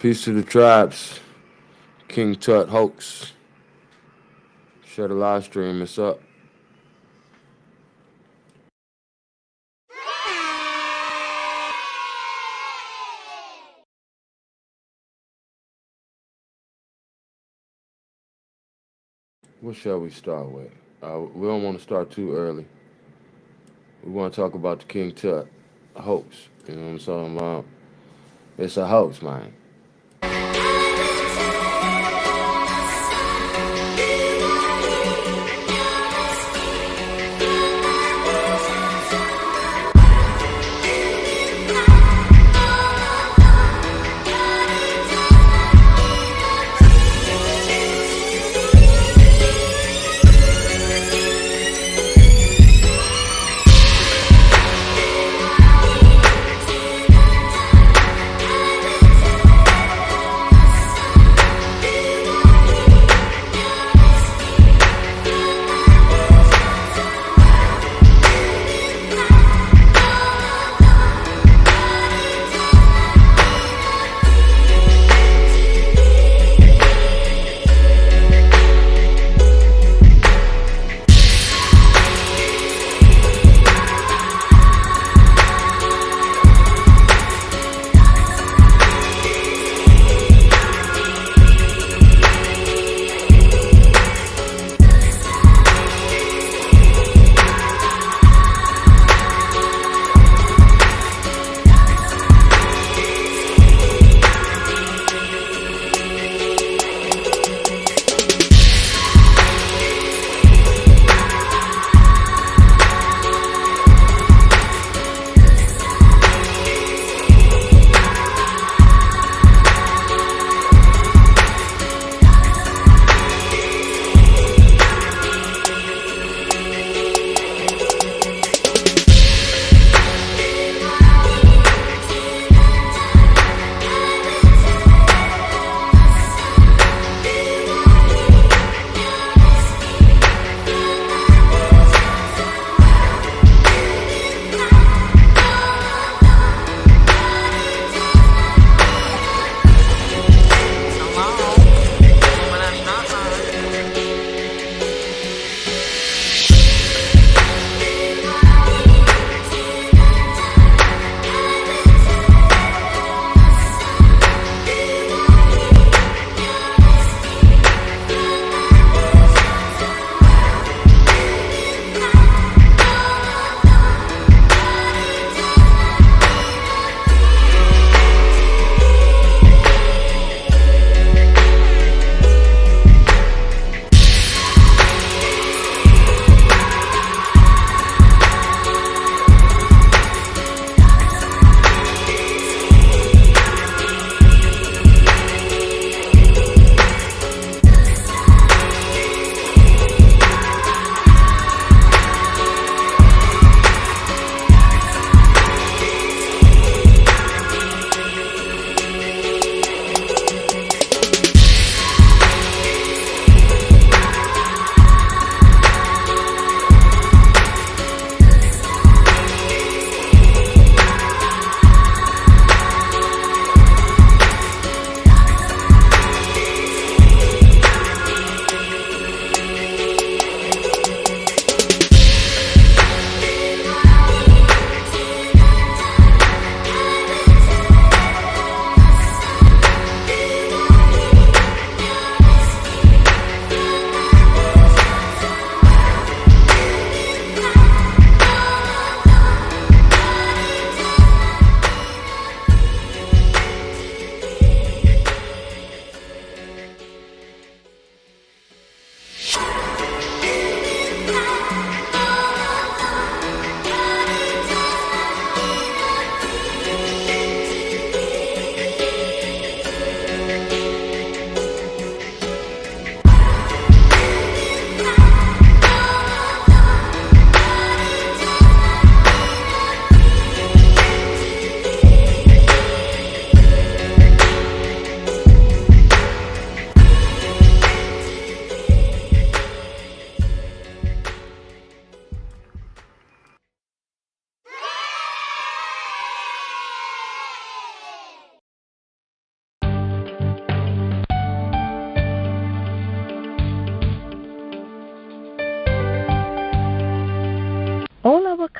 Peace to the tribes. King Tut Hoax. Share the live stream. It's up. What shall we start with? We don't want to start too early. We want to talk about the King Tut hoax. You know what I'm talking about? It's a hoax, man.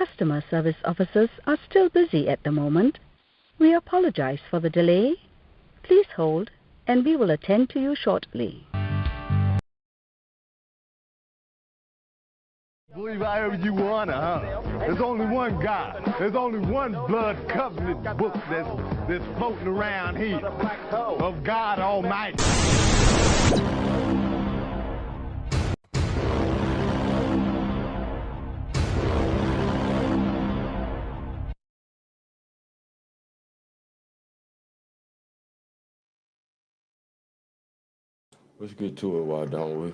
customer service officers are still busy at the moment. We apologize for the delay. Please hold, and we will attend to you shortly. Believe however you wanna, huh? There's only one God. There's only one blood covenant book that's floating around here of God Almighty. Let's get to it, why don't we?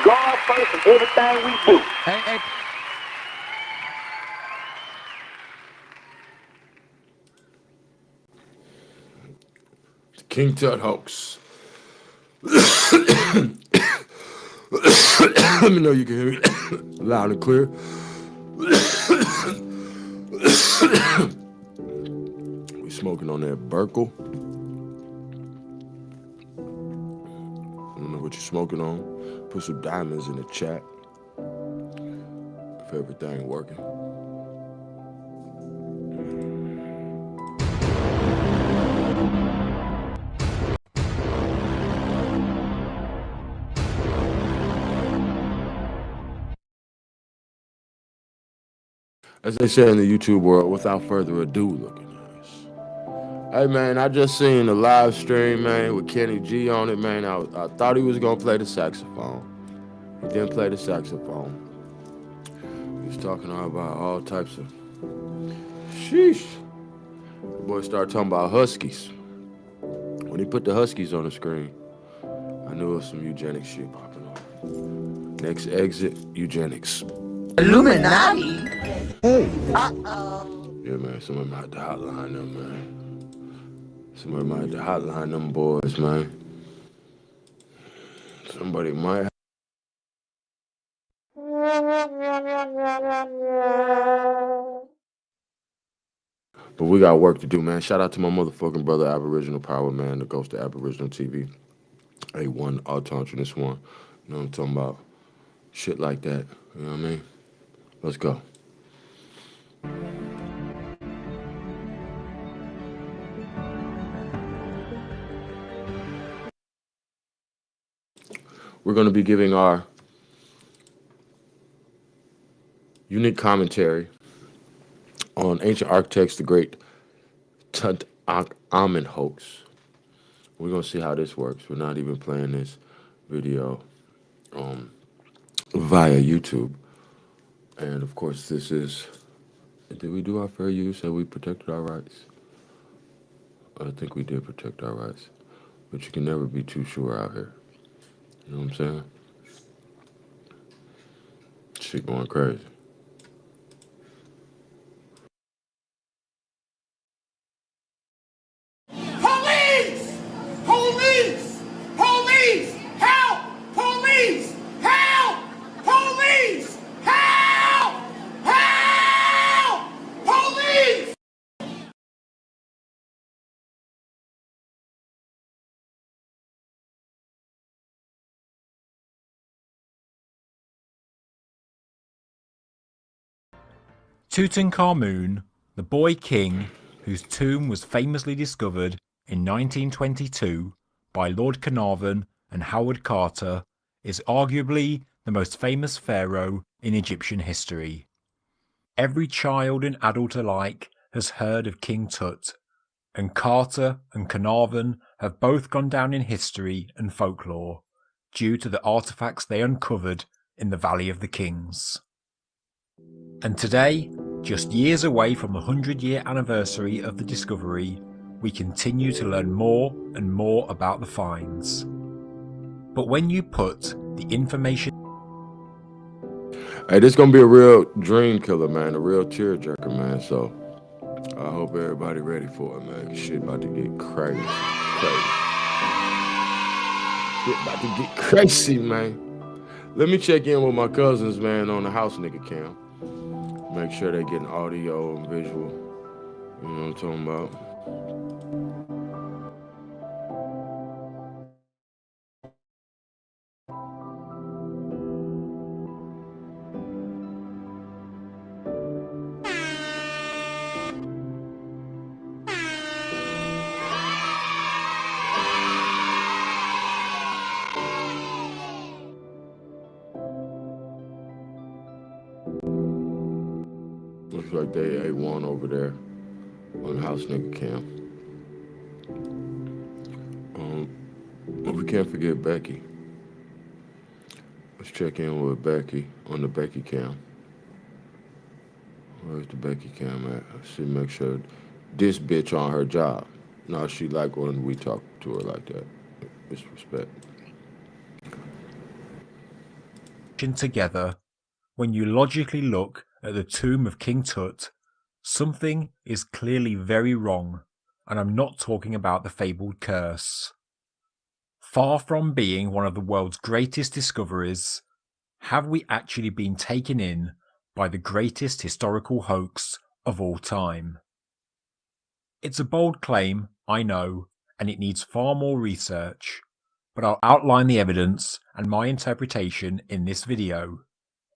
God first in everything we do. Hey. King Tut hoax. Let me know you can hear me loud and clear. We smoking on that Burkle. I don't know what you're smoking on. Put some diamonds in the chat if everything working. As they say in the YouTube world, without further ado, looking nice. Hey man, I just seen the live stream, man, with Kenny G on it, man. I thought he was gonna play the saxophone. He didn't play the saxophone. He was talking about all types of sheesh. The boy started talking about Huskies. When he put the Huskies on the screen, I knew it was some eugenics shit popping off. Next exit, eugenics. Illuminati. Hey. Yeah, man, somebody might have to hotline them, man. Somebody might have to hotline them boys, man. Somebody might. But we got work to do, man. Shout out to my motherfucking brother, Aboriginal Power, man, the ghost of Aboriginal TV. A1 autonomous one. You know what I'm talking about? Shit like that. You know what I mean? Let's go. We're going to be giving our unique commentary on ancient architects, the great Tutankhamen hoax. We're going to see how this works. We're not even playing this video via YouTube. And of course, this is, did we do our fair use? Have we protected our rights? I think we did protect our rights. But you can never be too sure out here. You know what I'm saying? Shit going crazy. Police! Police! Police! Help! Police! Help! Police! Help! Help! Police! Tutankhamen, the boy king whose tomb was famously discovered in 1922 by Lord Carnarvon and Howard Carter, is arguably the most famous pharaoh in Egyptian history. Every child and adult alike has heard of King Tut, and Carter and Carnarvon have both gone down in history and folklore due to the artifacts they uncovered in the Valley of the Kings. And today, just years away from the 100-year anniversary of the discovery, we continue to learn more and more about the finds. But when you put the information... Hey, this gonna be a real dream killer, man, a real tearjerker, man, so I hope everybody ready for it, man. Shit about to get crazy. Shit about to get crazy, man. Let me check in with my cousins, man, on the house nigga cam. Make sure they getting audio and visual. You know what I'm talking about? like they ate one over there on House Nigga Cam. We can't forget Becky. Let's check in with Becky on the Becky Cam. Where's the Becky Cam at? I should make sure this bitch on her job. No, she like when we talk to her like that. Disrespect. Together, when you logically look at the tomb of King Tut, something is clearly very wrong, and I'm not talking about the fabled curse. Far from being one of the world's greatest discoveries, have we actually been taken in by the greatest historical hoax of all time? It's a bold claim, I know, and it needs far more research, but I'll outline the evidence and my interpretation in this video,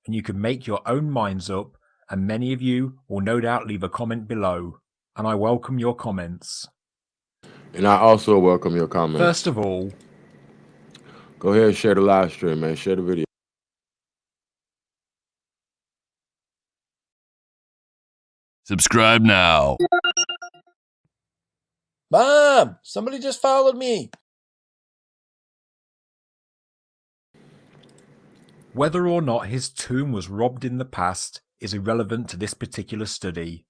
and you can make your own minds up, and many of you will no doubt leave a comment below, and I welcome your comments. And I also welcome your comments. First of all, go ahead and share the live stream, man. Share the video. Subscribe now. Mom, somebody just followed me. whether or not his tomb was robbed in the past is irrelevant to this particular study.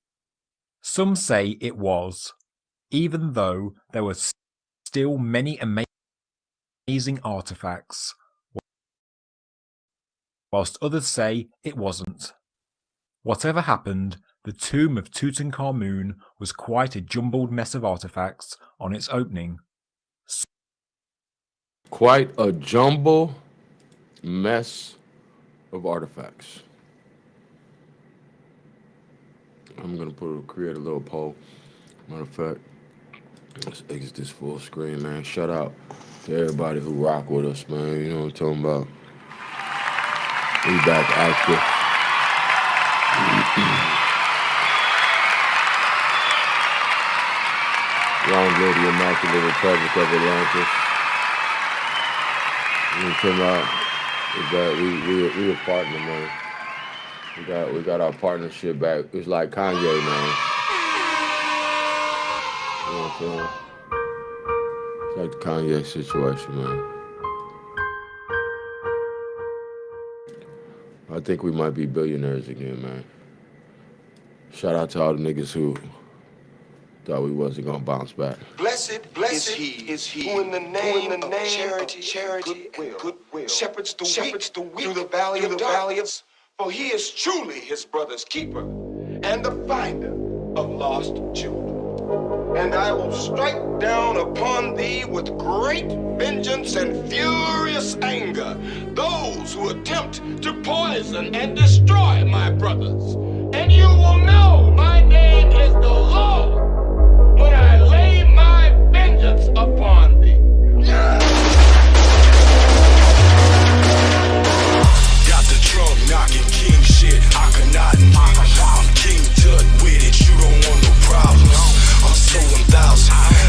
Some say it was, even though there were still many amazing artifacts, whilst others say it wasn't. Whatever happened, the tomb of Tutankhamen was quite a jumbled mess of artifacts on its opening. Quite a jumble mess of artifacts. I'm gonna create a little poll. Matter of fact, let's exit this full screen, man. Shout out to everybody who rock with us, man. You know what I'm talking about. We back active. Long live the Immaculate Republic of Atlantis. You know what I'm talking about? We a partner, man. We got our partnership back. It's like Kanye, man. You know what I'm saying? It's like the Kanye situation, man. I think we might be billionaires again, man. Shout out to all the niggas who thought we wasn't gonna bounce back. Blessed is he who in the name of charity, and goodwill shepherds the weak through the valley of darkness. For he is truly his brother's keeper and the finder of lost children. And I will strike down upon thee with great vengeance and furious anger those who attempt to poison and destroy my brothers. And you will know my name is the Lord when I lay my vengeance upon thee. Got the trunk knocking king shit, Akhenaten. I'm King Tut with it, you don't want no problems. I'm so 1,000,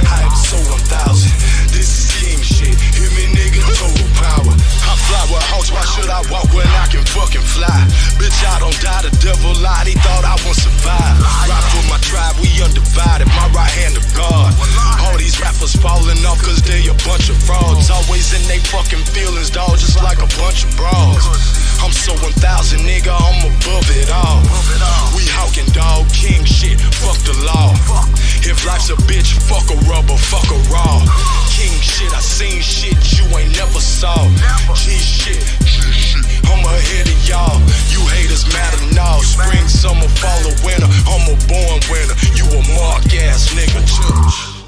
I am so 1,000. This is king shit, hear me nigga, total power. I fly with Hawks, why should I walk when I can fucking fly? Bitch, I don't die, the devil lied, he thought I won't survive. Ride for my tribe, we undivided, my right hand of God. All these rappers falling off cause they a bunch of frauds. Always in they fucking feelings, dawg, just like a bunch of bras. I'm so 1,000, nigga, I'm above it all. We hawking, dog, king shit, fuck the law. If life's a bitch, fuck a rubber, fuck a raw. King shit, I seen shit you ain't never saw. G shit, I'm ahead of y'all. You haters matter now. Spring, summer, fall, or winter, I'm a born winner. You a mark ass nigga.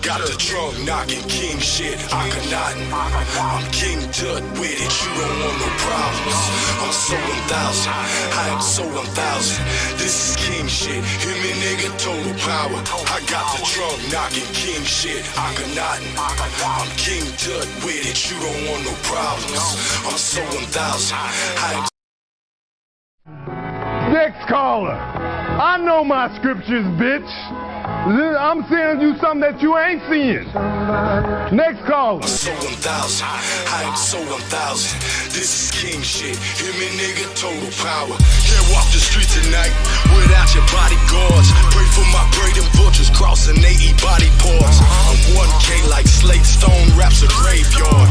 Got the trunk knocking king shit, Akhenaten. I'm King Tut with it, you don't want no problems. I'm so 1,000, I am so 1,000. This is king shit, hear me nigga, total power. I got the trunk knocking king shit, Akhenaten. I'm King Tut with it, you don't want no problems. I'm so 1,000, I am. Next caller. I know my scriptures, bitch. I'm sending you something that you ain't seeing. Next caller. I'm so 1,000. I am so 1,000. This is king shit. Hear me, nigga, total power. Can't walk the street tonight without your bodyguards. Pray for my braiding vultures crossing 80 body parts. I'm 1K like Slate Stone raps a graveyard.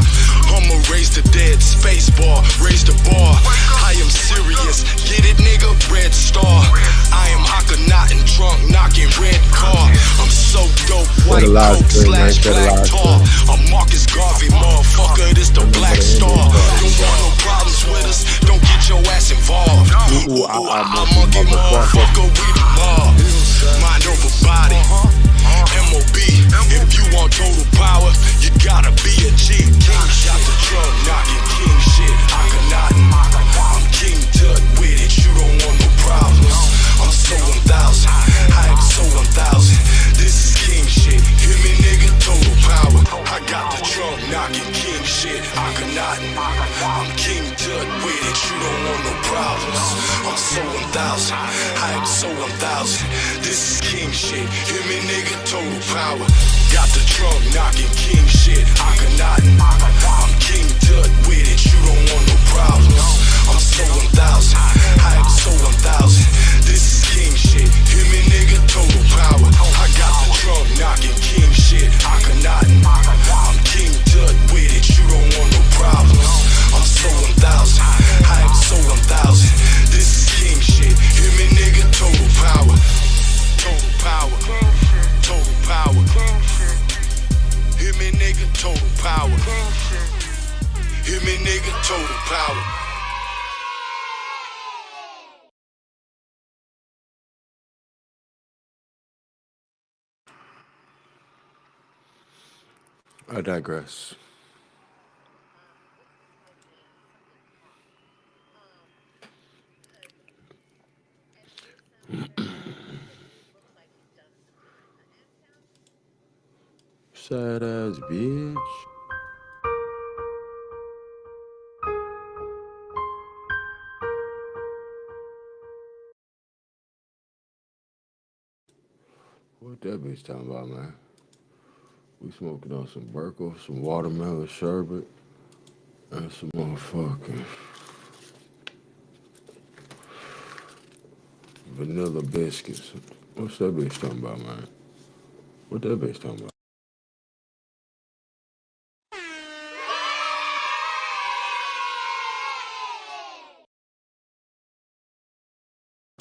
I'ma raise the dead, space bar, raise the bar. I am serious, get it, nigga, red star. I am Akhenaten trunk knocking red car. I'm so dope, white coat slash black tar. I'm Marcus Garvey, motherfucker, this the black star. Don't want no problems with us, don't get your ass involved. Monkey motherfucker, we the mob. Mind over body, MOB. If you want total power, you gotta be a G. King shot the drum, knocking king shit. Akhenaten, I'm King Tut with it, you don't want no problems. I'm so 1,000, I am so 1,000. This is king shit, hear me nigga, total power. I got the drum, knocking king shit. Akhenaten, I'm King Tut with it, you don't want no problems. I'm so 1,000, I am so 1,000. This is king shit, hear me nigga, total power. Got the drum, knocking king shit. Akhenaten, I'm King Tut with it, you don't want no problems. I'm so 1,000, I am so 1,000. This is king shit, hear me nigga, total power. I got the drum, knocking king shit. Akhenaten, I'm King Tut with it, you don't want no problems. I'm so 1,000, I am so 1,000. This is king shit, hear me nigga, total power. Total power, total power. Hear me nigga, total power. Hear me nigga, total power. I digress. Sad ass bitch. What that bitch talking about, man? We smoking on some Burkle, some watermelon sherbet, and some motherfucking vanilla biscuits. What's that bitch talking about, man? What that bitch talking about?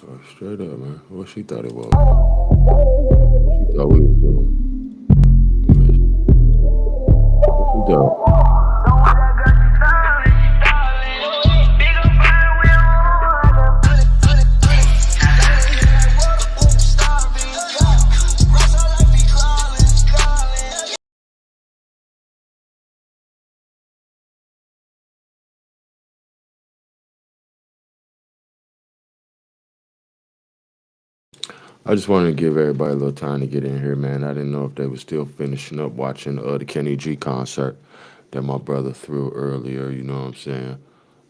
Oh, straight up, man. What she thought it was? She thought we was doing. What she thought? I just wanted to give everybody a little time to get in here, man. I didn't know if they were still finishing up watching the Kenny G concert that my brother threw earlier, you know what I'm saying?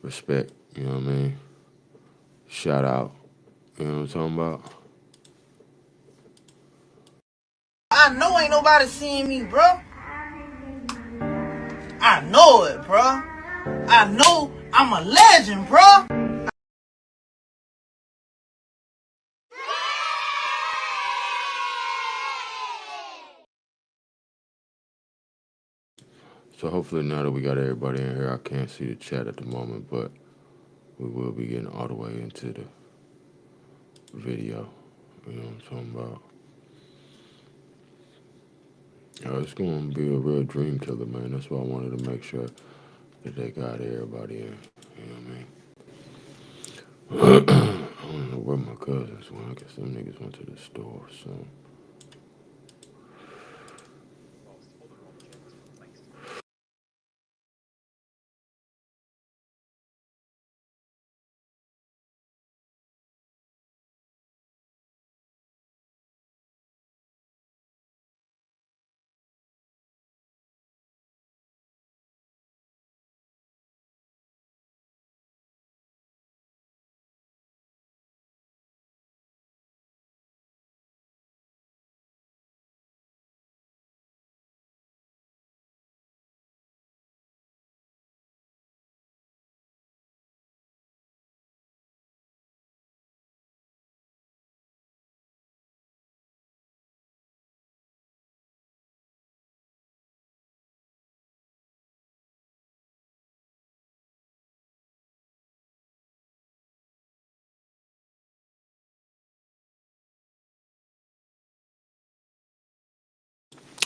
Respect, you know what I mean? Shout out, you know what I'm talking about? I know ain't nobody seeing me, bro. I know it, bro. I know I'm a legend, bro. So hopefully now that we got everybody in here, I can't see the chat at the moment, but we will be getting all the way into the video. You know what I'm talking about? It's going to be a real dream killer, man. That's why I wanted to make sure that they got everybody in. You know what I mean? I don't know where my cousins went. I guess them niggas went to the store, so.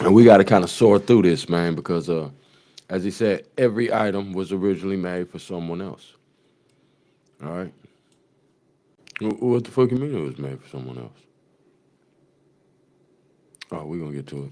And we got to kind of sort through this, man, because as he said, every item was originally made for someone else. All right. What the fuck you mean it was made for someone else? Oh, we're gonna get to it.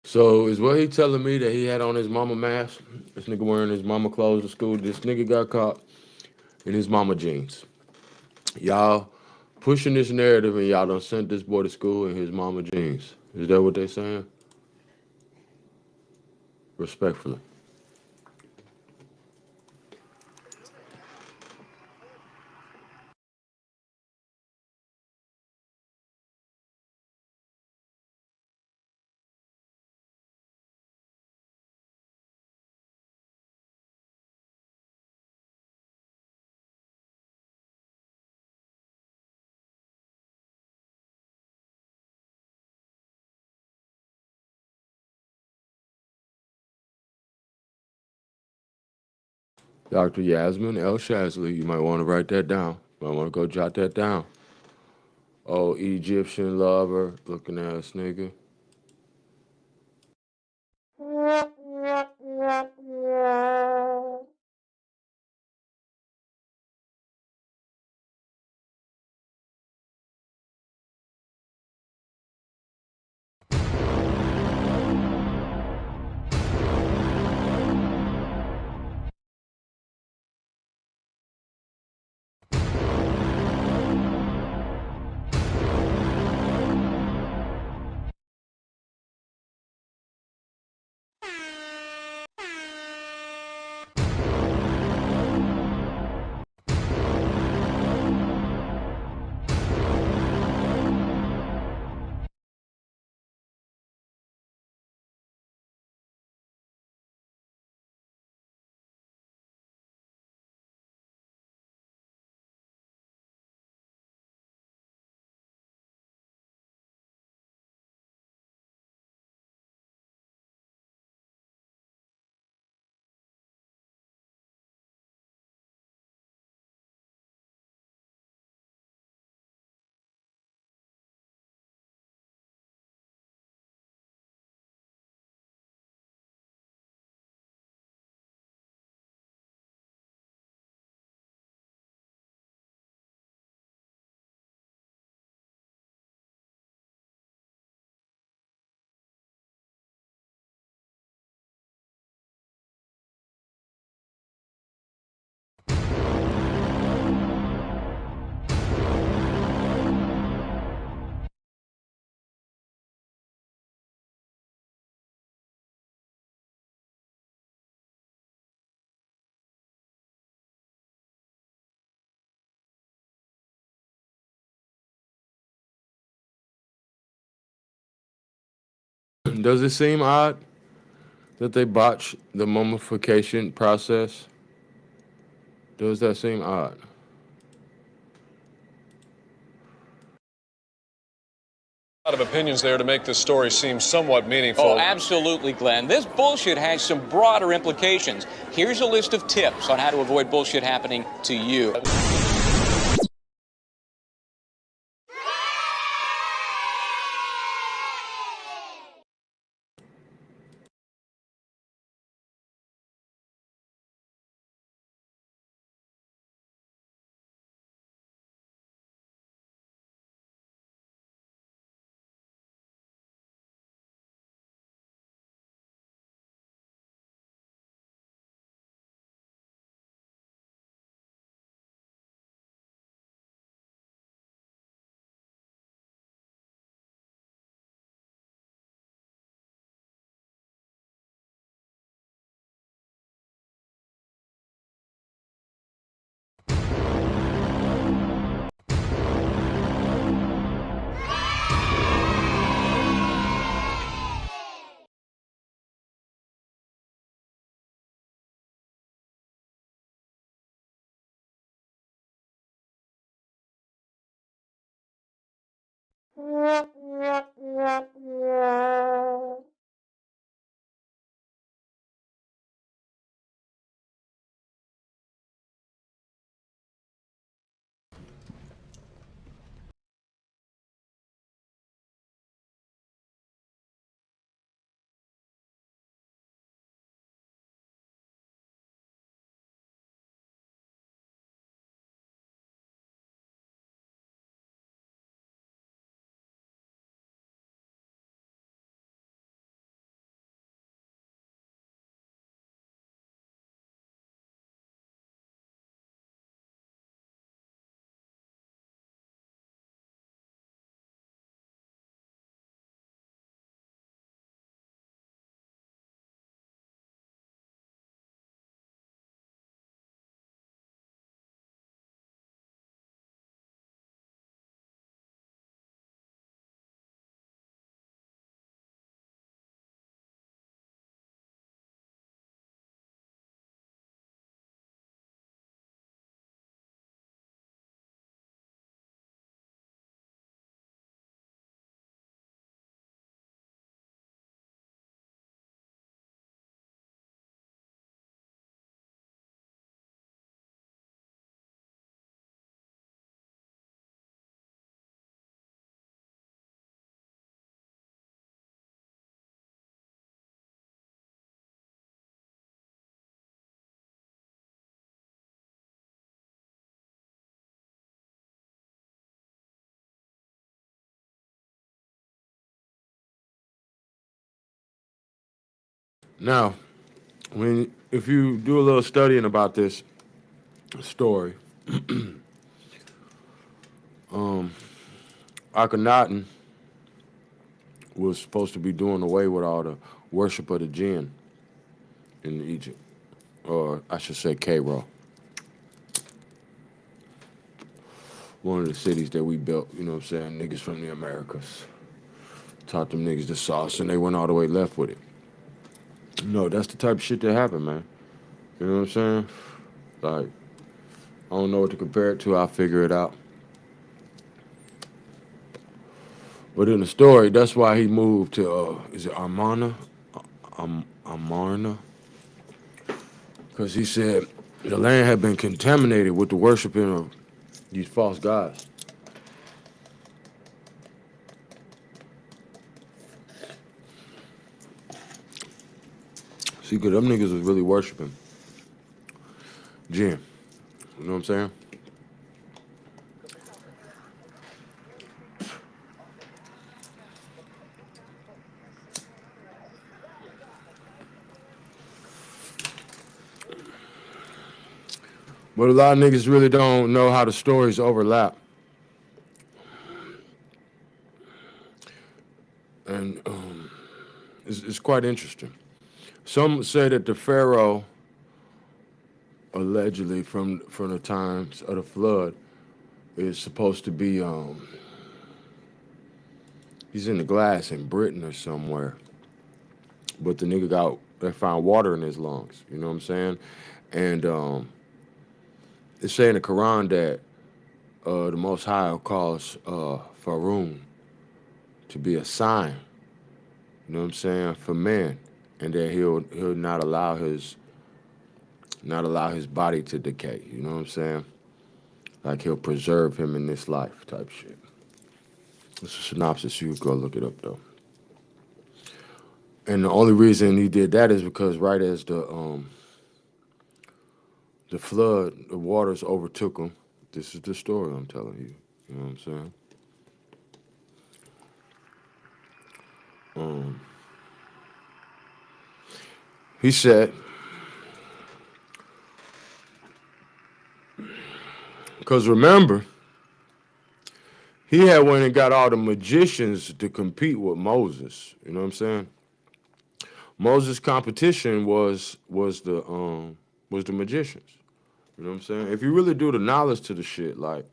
So is what he telling me that he had on his mama mask? This nigga wearing his mama clothes to school. This nigga got caught in his mama jeans. Y'all pushing this narrative and y'all done sent this boy to school in his mama jeans. Is that what they saying? Respectfully. Dr. Yasmin L. Shazley, you might want to write that down. You might want to go jot that down. Oh, Egyptian lover, looking ass nigga. Does it seem odd that they botched the mummification process? Does that seem odd? A lot of opinions there to make this story seem somewhat meaningful. Oh, absolutely, Glenn. This bullshit has some broader implications. Here's a list of tips on how to avoid bullshit happening to you. Now, if you do a little studying about this story, Akhenaten was supposed to be doing away with all the worship of the jinn in Egypt, or I should say Cairo, one of the cities that we built. You know what I'm saying? Niggas from the Americas taught them niggas the sauce, and they went all the way left with it. No, that's the type of shit that happened, man. You know what I'm saying? Like, I don't know what to compare it to. I'll figure it out. But in the story, that's why he moved to, is it Amarna? Amarna? Because he said the land had been contaminated with the worshiping of these false gods. See, because them niggas was really worshiping jinn. You know what I'm saying? But a lot of niggas really don't know how the stories overlap. And it's quite interesting. Some say that the Pharaoh, allegedly from the times of the flood, is supposed to be, he's in the glass in Britain or somewhere. But the nigga they found water in his lungs, you know what I'm saying? And it say in the Quran that the Most High calls Faroon to be a sign, you know what I'm saying, for man, and that he'll not allow his body to decay, you know what I'm saying? Like he'll preserve him in this life type shit. It's a synopsis. You can go look it up though. And the only reason he did that is because right as the flood, the waters overtook him. This is the story I'm telling you. You know what I'm saying? He said, because remember, he had went and got all the magicians to compete with Moses. You know what I'm saying? Moses' competition was the magicians. You know what I'm saying? If you really do the knowledge to the shit, like,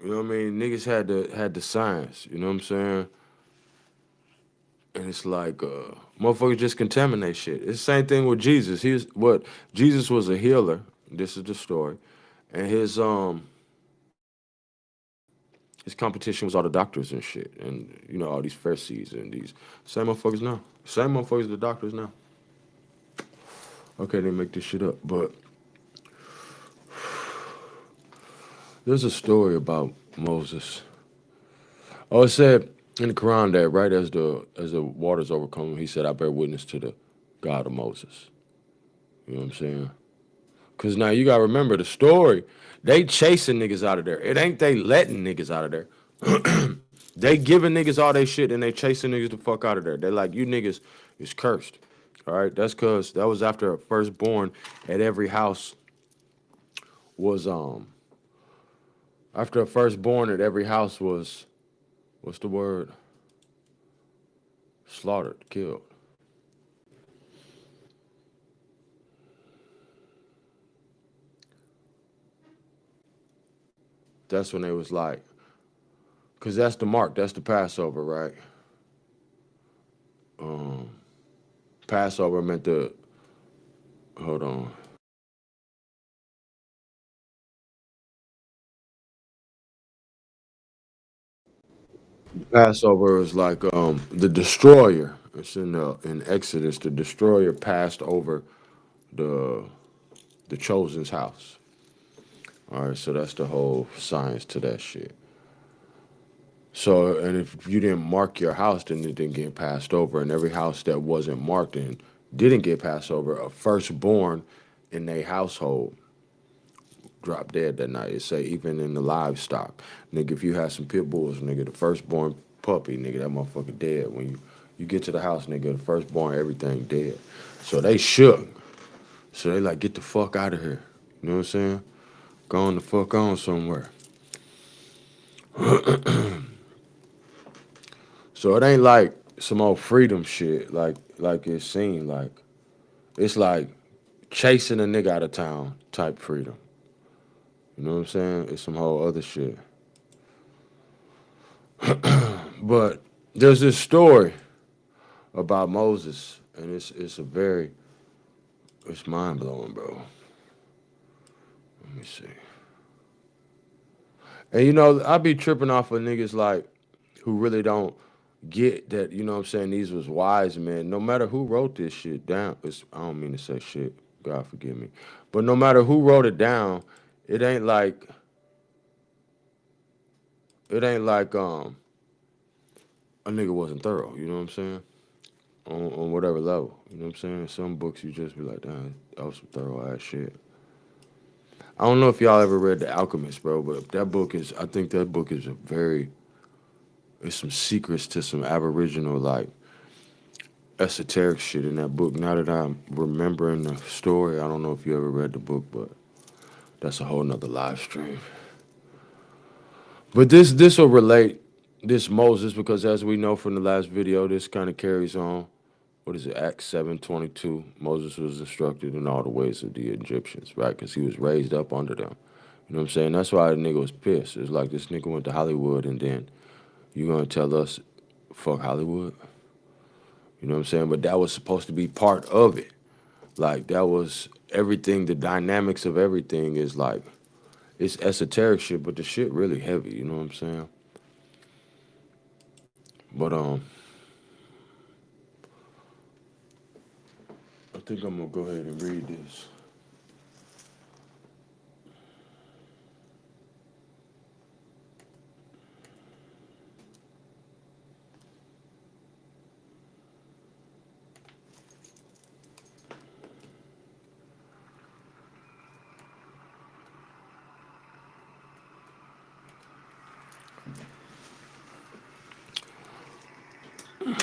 you know what I mean? Niggas had the science. You know what I'm saying? And it's like, motherfuckers just contaminate shit. It's the same thing with Jesus. Jesus was a healer. This is the story. And his competition was all the doctors and shit, and you know all these Pharisees and these same motherfuckers now, same motherfuckers the doctors now. Okay, they make this shit up, but there's a story about Moses. Oh, it said in the Quran that right as the waters overcome him, he said, "I bear witness to the God of Moses." You know what I'm saying? Cause now you gotta remember the story. They chasing niggas out of there. It ain't they letting niggas out of there. They giving niggas all they shit and they chasing niggas the fuck out of there. They like, you niggas is cursed. All right, that's cause that was after a firstborn at every house was after a firstborn at every house was what's the word? Slaughtered, killed. That's when they was like, cause that's the mark, that's the Passover, right? Passover meant the hold on. Passover is like the destroyer. It's in Exodus. The destroyer passed over the the chosen's house. All right, so that's the whole science to that shit. So, and if you didn't mark your house, then it didn't get passed over. And every house that wasn't marked and didn't get passed over, a firstborn in their household dropped dead that night. It say even in the livestock, nigga, if you had some pit bulls, nigga, the firstborn puppy, nigga, that motherfucker dead. When you get to the house, nigga, the firstborn, everything dead. So they shook. So they like, get the fuck out of here. You know what I'm saying? Go on the fuck on somewhere. So it ain't like some old freedom shit, like it seemed like. It's like chasing a nigga out of town type freedom. You know what I'm saying? It's some whole other shit. But there's this story about Moses, and it's mind blowing, bro. Let me see. And you know, I be tripping off of niggas like who really don't get that, you know what I'm saying, these was wise men. No matter who wrote this shit down, I don't mean to say shit, God forgive me. But no matter who wrote it down, it ain't like a nigga wasn't thorough, you know what I'm saying? On whatever level. You know what I'm saying? Some books you just be like, damn, that was some thorough ass shit. I don't know if y'all ever read The Alchemist, bro, but I think that book is it's some secrets to some aboriginal, like, esoteric shit in that book. Now that I'm remembering the story, I don't know if you ever read the book, but that's a whole nother live stream. But this will relate, this Moses, because as we know from the last video, this kind of carries on. What is it, Acts 7:22? Moses was instructed in all the ways of the Egyptians, right? Because he was raised up under them. You know what I'm saying? That's why the nigga was pissed. It's like this nigga went to Hollywood and then you gonna tell us, fuck Hollywood? You know what I'm saying? But that was supposed to be part of it. Like, that was everything, the dynamics of everything is like, it's esoteric shit, but the shit really heavy, you know what I'm saying? But, I think I'm gonna go ahead and read this.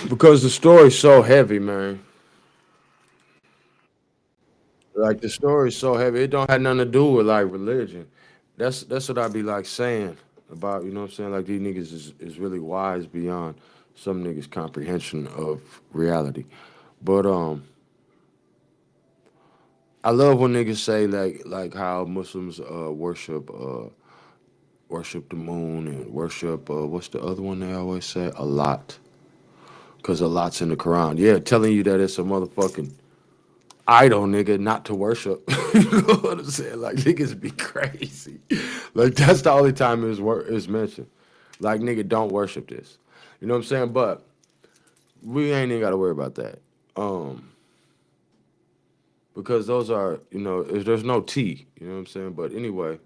Because the story's so heavy, man. Like, the story's so heavy, it don't have nothing to do with like religion. That's what I be like saying about, you know what I'm saying? Like, these niggas is really wise beyond some niggas' comprehension of reality. But I love when niggas say like how Muslims worship the moon and worship what's the other one they always say? A lot. Cause a lot's in the Quran. Yeah, telling you that it's a motherfucking idol, nigga, not to worship. You know what I'm saying? Like, niggas be crazy. Like, that's the only time it's mentioned. Like, nigga, don't worship this. You know what I'm saying? But we ain't even got to worry about that. Because those are, there's no T. You know what I'm saying? But anyway,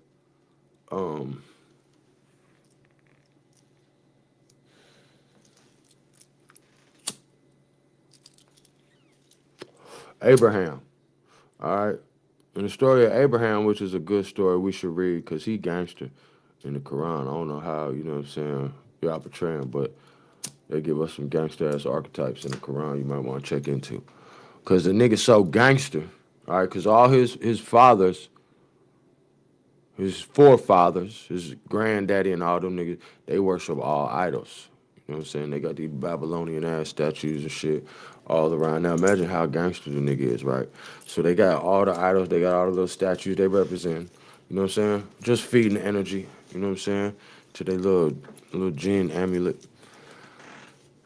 Abraham. All right. And the story of Abraham, which is a good story, we should read because he gangster in the Quran. I don't know how, you know what I'm saying, y'all portray him, but they give us some gangster ass archetypes in the Quran you might want to check into. Because the nigga's so gangster, all right, because all his fathers, his forefathers, his granddaddy and all them niggas, they worship all idols. You know what I'm saying? They got these Babylonian ass statues and shit all around. Now imagine how gangster the nigga is, right? So they got all the idols, they got all the little statues they represent. You know what I'm saying? Just feeding energy, you know what I'm saying? To their little jinn amulet.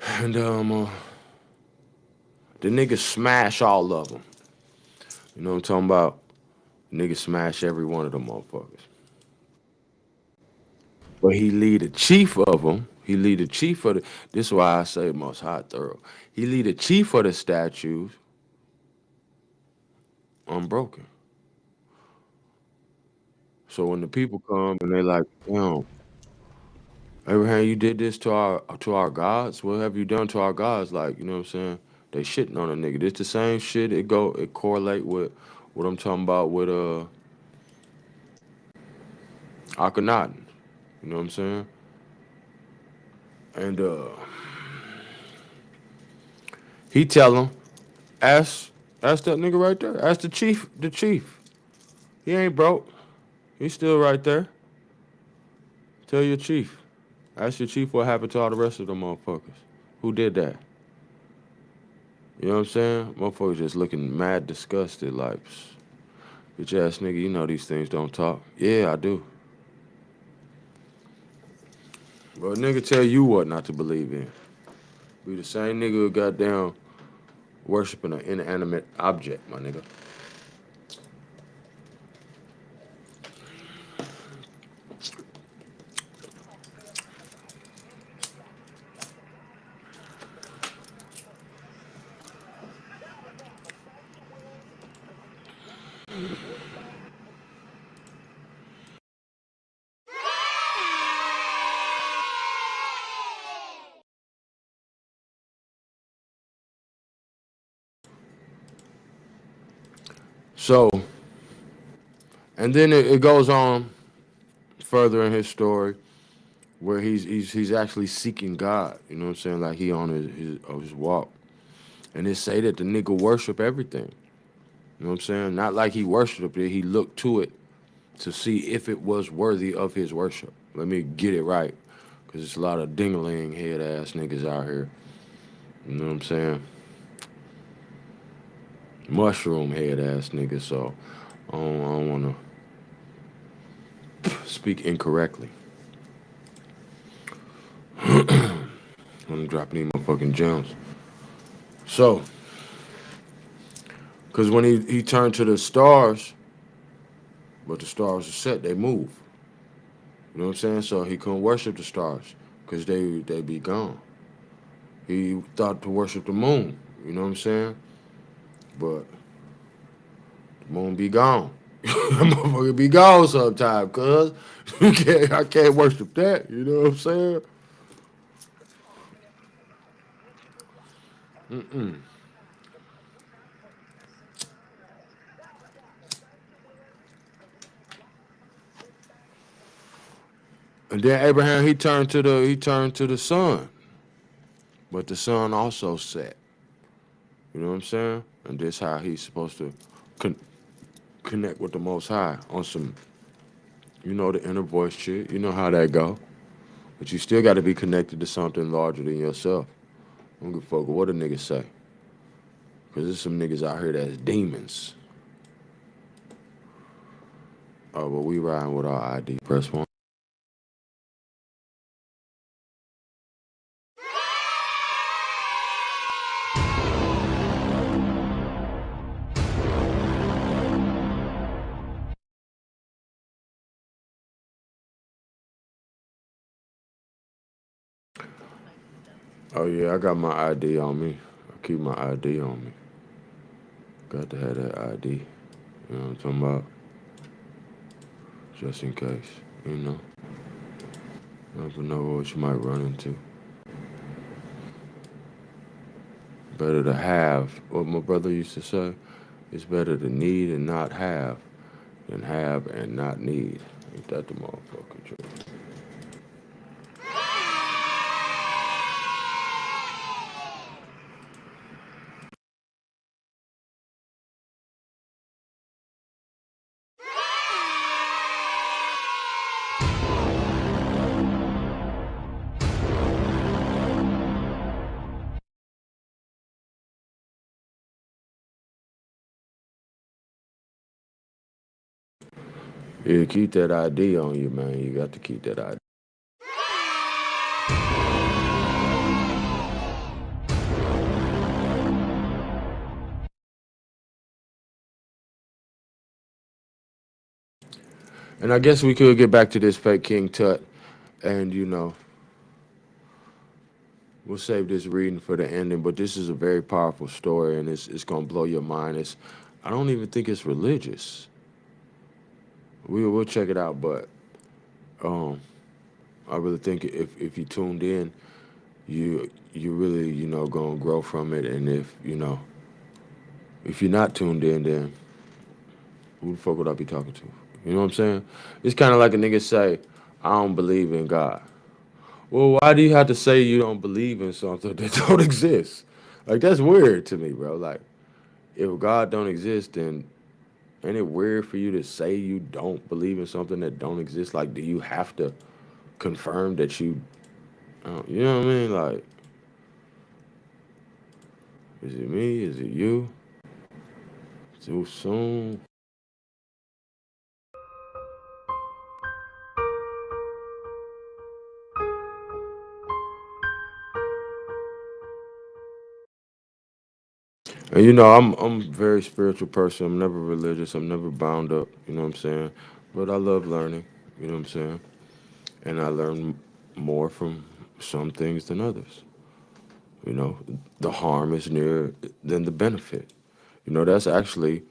And the niggas smash all of them. You know what I'm talking about? The niggas smash every one of them motherfuckers. But he lead the chief of them. He lead the chief of the. This is why I say most high thorough. He lead the chief of the statues unbroken. So when the people come and they like, damn, Abraham, you did this to our gods. What have you done to our gods? Like, you know what I'm saying? They shitting on a nigga. It's the same shit. It correlate with what I'm talking about with Akhenaten. You know what I'm saying? And he tell him, ask that nigga right there. Ask the chief. The chief. He ain't broke. He's still right there. Tell your chief. Ask your chief what happened to all the rest of the motherfuckers. Who did that? You know what I'm saying? Motherfuckers just looking mad disgusted like, bitch ass nigga, you know these things don't talk. Yeah, I do. But a nigga tell you what not to believe in. Be the same nigga who got down worshiping an inanimate object, my nigga. So, and then it goes on further in his story where he's actually seeking God. You know what I'm saying? Like he on his walk. And it say that the nigga worship everything. You know what I'm saying? Not like he worshiped it. He looked to it to see if it was worthy of his worship. Let me get it right. Because there's a lot of ding-a-ling head-ass niggas out here. You know what I'm saying? Mushroom head-ass niggas. So I don't want to speak incorrectly. I'm dropping these motherfucking gems. So, because when he turned to the stars, but the stars are set, they move. You know what I'm saying? So he couldn't worship the stars because they be gone. He thought to worship the moon. You know what I'm saying? But the moon be gone. That motherfucker be gone sometime, cuz. I can't worship that. You know what I'm saying? Mm-mm. And then Abraham, he turned to the sun. But the sun also set. You know what I'm saying? And this how he's supposed to connect with the Most High on some, the inner voice shit. You know how that go. But you still got to be connected to something larger than yourself. I don't give a fuck what a nigga say. Because there's some niggas out here that's demons. Oh, but we riding with our ID. Press 1. Oh yeah, I got my ID on me. I keep my ID on me. Got to have that ID. You know what I'm talking about? Just in case, you know. Never know what you might run into. Better to have, what my brother used to say, it's better to need and not have than have and not need. Ain't that the motherfucking truth? Yeah, keep that ID on you, man. You got to keep that ID. And I guess we could get back to this fake King Tut, and you know, we'll save this reading for the ending. But this is a very powerful story, and it's gonna blow your mind. I don't even think it's religious. We'll check it out, but um, I really think if you tuned in, you really gonna grow from it. And if you're not tuned in, then who the fuck would I be talking to? You know what I'm saying? It's kind of like a nigga say, I don't believe in God. Well, why do you have to say you don't believe in something that don't exist? Like, that's weird to me, bro. Like, if God don't exist, then ain't it weird for you to say you don't believe in something that don't exist? Like, do you have to confirm that you know what I mean? Like, is it me? Is it you? Too soon? And I'm a very spiritual person. I'm never religious. I'm never bound up. You know what I'm saying? But I love learning. You know what I'm saying? And I learn more from some things than others. You know, the harm is nearer than the benefit. That's actually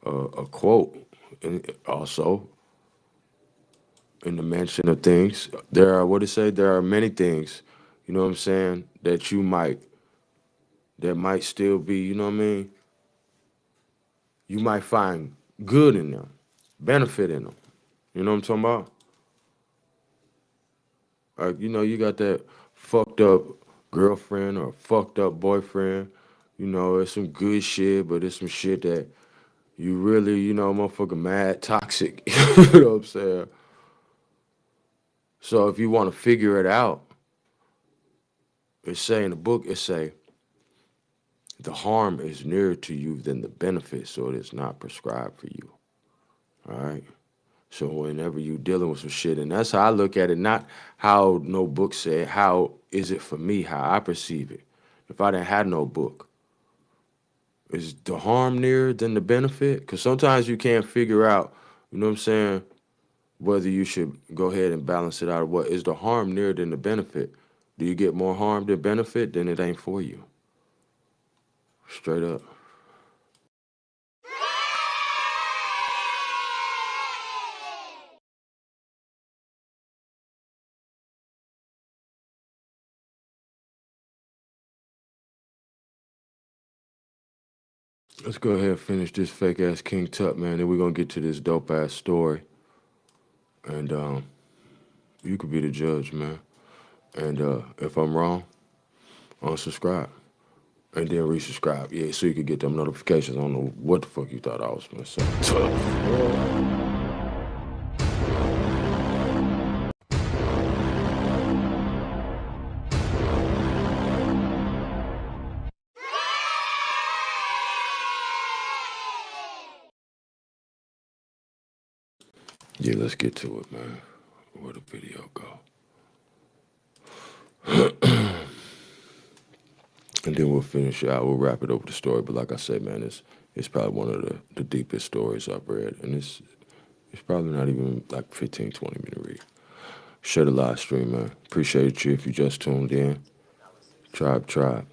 a quote. And also, in the mention of things, there are, what it say? There are many things, you know what I'm saying, that might still be, you know what I mean? You might find good in them, benefit in them. You know what I'm talking about? Like, you got that fucked up girlfriend or fucked up boyfriend. It's some good shit, but it's some shit that you really, motherfucker mad toxic. You know what I'm saying? So if you want to figure it out, it say in the book, it say, the harm is nearer to you than the benefit, so it is not prescribed for you. All right? So whenever you dealing with some shit, and that's how I look at it, not how no book said, how is it for me, how I perceive it. If I didn't have no book, is the harm nearer than the benefit? Because sometimes you can't figure out, you know what I'm saying, whether you should go ahead and balance it out or what. Is the harm nearer than the benefit? Do you get more harm than benefit? Then it ain't for you. Straight up. Let's go ahead and finish this fake ass King Tut, man. Then we're gonna get to this dope ass story. And you could be the judge, man. And if I'm wrong, unsubscribe. And then resubscribe. Yeah, so you can get them notifications. I don't know what the fuck you thought I was gonna say. Yeah, let's get to it, man. Where the video go? And then we'll finish it out. We'll wrap it up with the story. But like I said, man, it's probably one of the deepest stories I've read. And it's probably not even like 15, 20 minute read. Share the live stream, man. Appreciate you if you just tuned in. Tribe.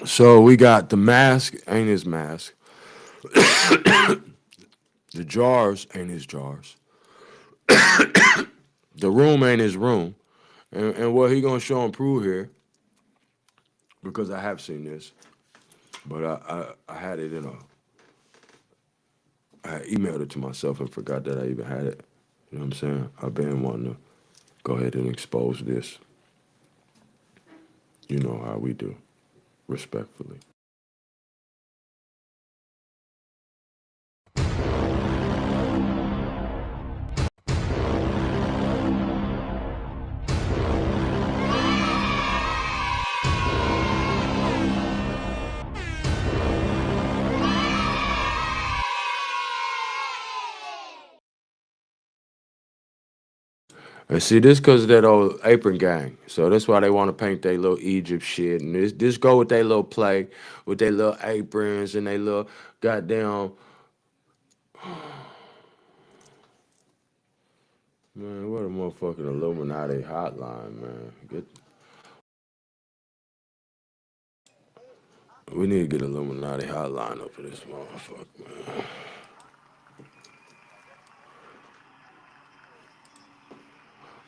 So we got the mask ain't his mask. The jars ain't his jars. The room ain't his room. And what he gonna show and prove here, because I have seen this, but I had it I emailed it to myself and forgot that I even had it. You know what I'm saying? I've been wanting to go ahead and expose this. You know how we do, respectfully. And see, this because of that old apron gang. So that's why they want to paint their little Egypt shit. And this go with their little play, with their little aprons and their little goddamn... Man, what a motherfucking Illuminati hotline, man. We need to get Illuminati hotline up for this motherfucker, man.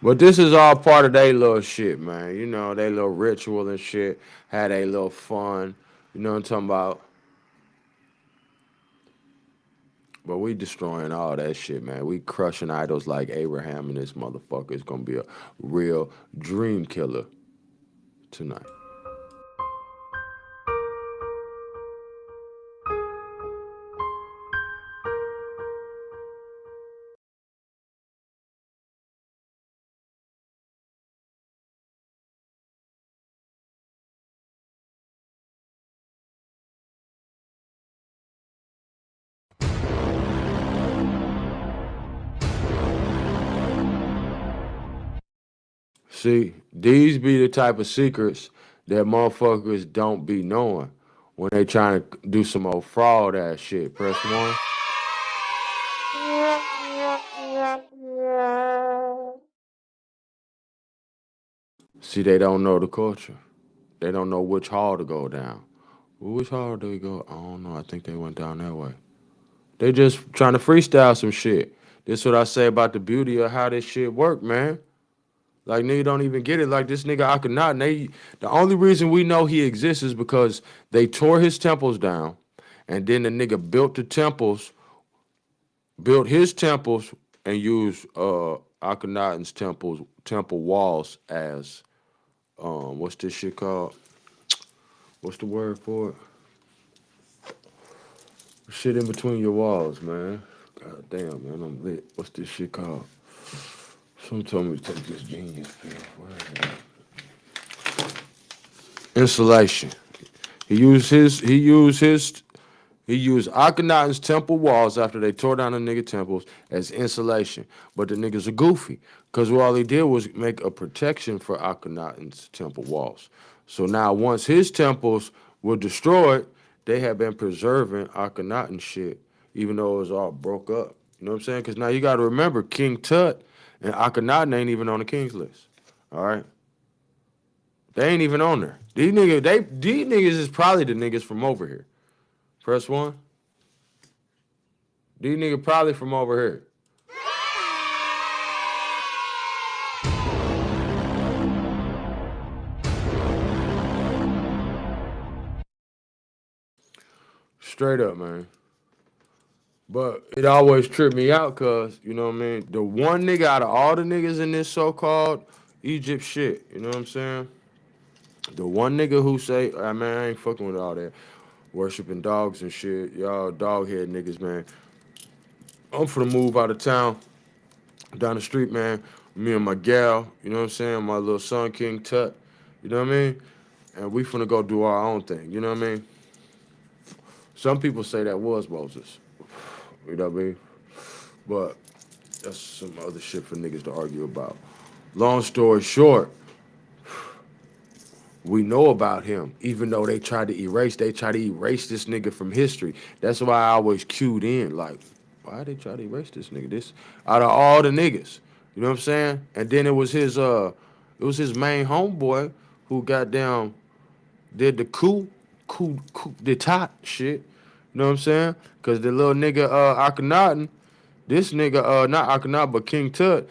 But this is all part of their little shit, man. You know, they little ritual and shit. Had a little fun. You know what I'm talking about? But we destroying all that shit, man. We crushing idols like Abraham, and this motherfucker is gonna be a real dream killer tonight. See, these be the type of secrets that motherfuckers don't be knowing when they trying to do some old fraud ass shit. Press one. See, they don't know the culture. They don't know which hall to go down. Well, which hall do we go? I don't know. I think they went down that way. They just trying to freestyle some shit. This what I say about the beauty of how this shit work, man. Like, nigga don't even get it. Like, this nigga Akhenaten, the only reason we know he exists is because they tore his temples down, and then the nigga built his temples, and used Akhenaten's temple walls as what's this shit called? What's the word for it? Shit in between your walls, man. God damn, man, I'm lit. What's this shit called? Someone told me to take this genius pill. Where is it? Insulation. He used Akhenaten's temple walls after they tore down the nigga temples as insulation. But the niggas are goofy, because all he did was make a protection for Akhenaten's temple walls. So now once his temples were destroyed, they have been preserving Akhenaten shit, even though it was all broke up. You know what I'm saying? Because now you got to remember, King Tut and Akhenaten ain't even on the king's list. All right? They ain't even on there. These niggas is probably the niggas from over here. Press one. These niggas probably from over here. Straight up, man. But it always tripped me out because, you know what I mean? The one nigga out of all the niggas in this so-called Egypt shit. You know what I'm saying? The one nigga who say, man, I ain't fucking with all that worshiping dogs and shit. Y'all dog head niggas, man. I'm finna move out of town, down the street, man. Me and my gal, you know what I'm saying? My little son, King Tut, you know what I mean? And we finna go do our own thing, you know what I mean? Some people say that was Moses, you know what I mean? But that's some other shit for niggas to argue about. Long story short, we know about him, even though they try to erase this nigga from history. That's why I always cued in, like, why they try to erase this nigga? This out of all the niggas, you know what I'm saying? And then it was his main homeboy who got down, did the coup d'etat shit. You know what I'm saying? Cause the little nigga Akhenaten, this nigga not Akhenaten but King Tut,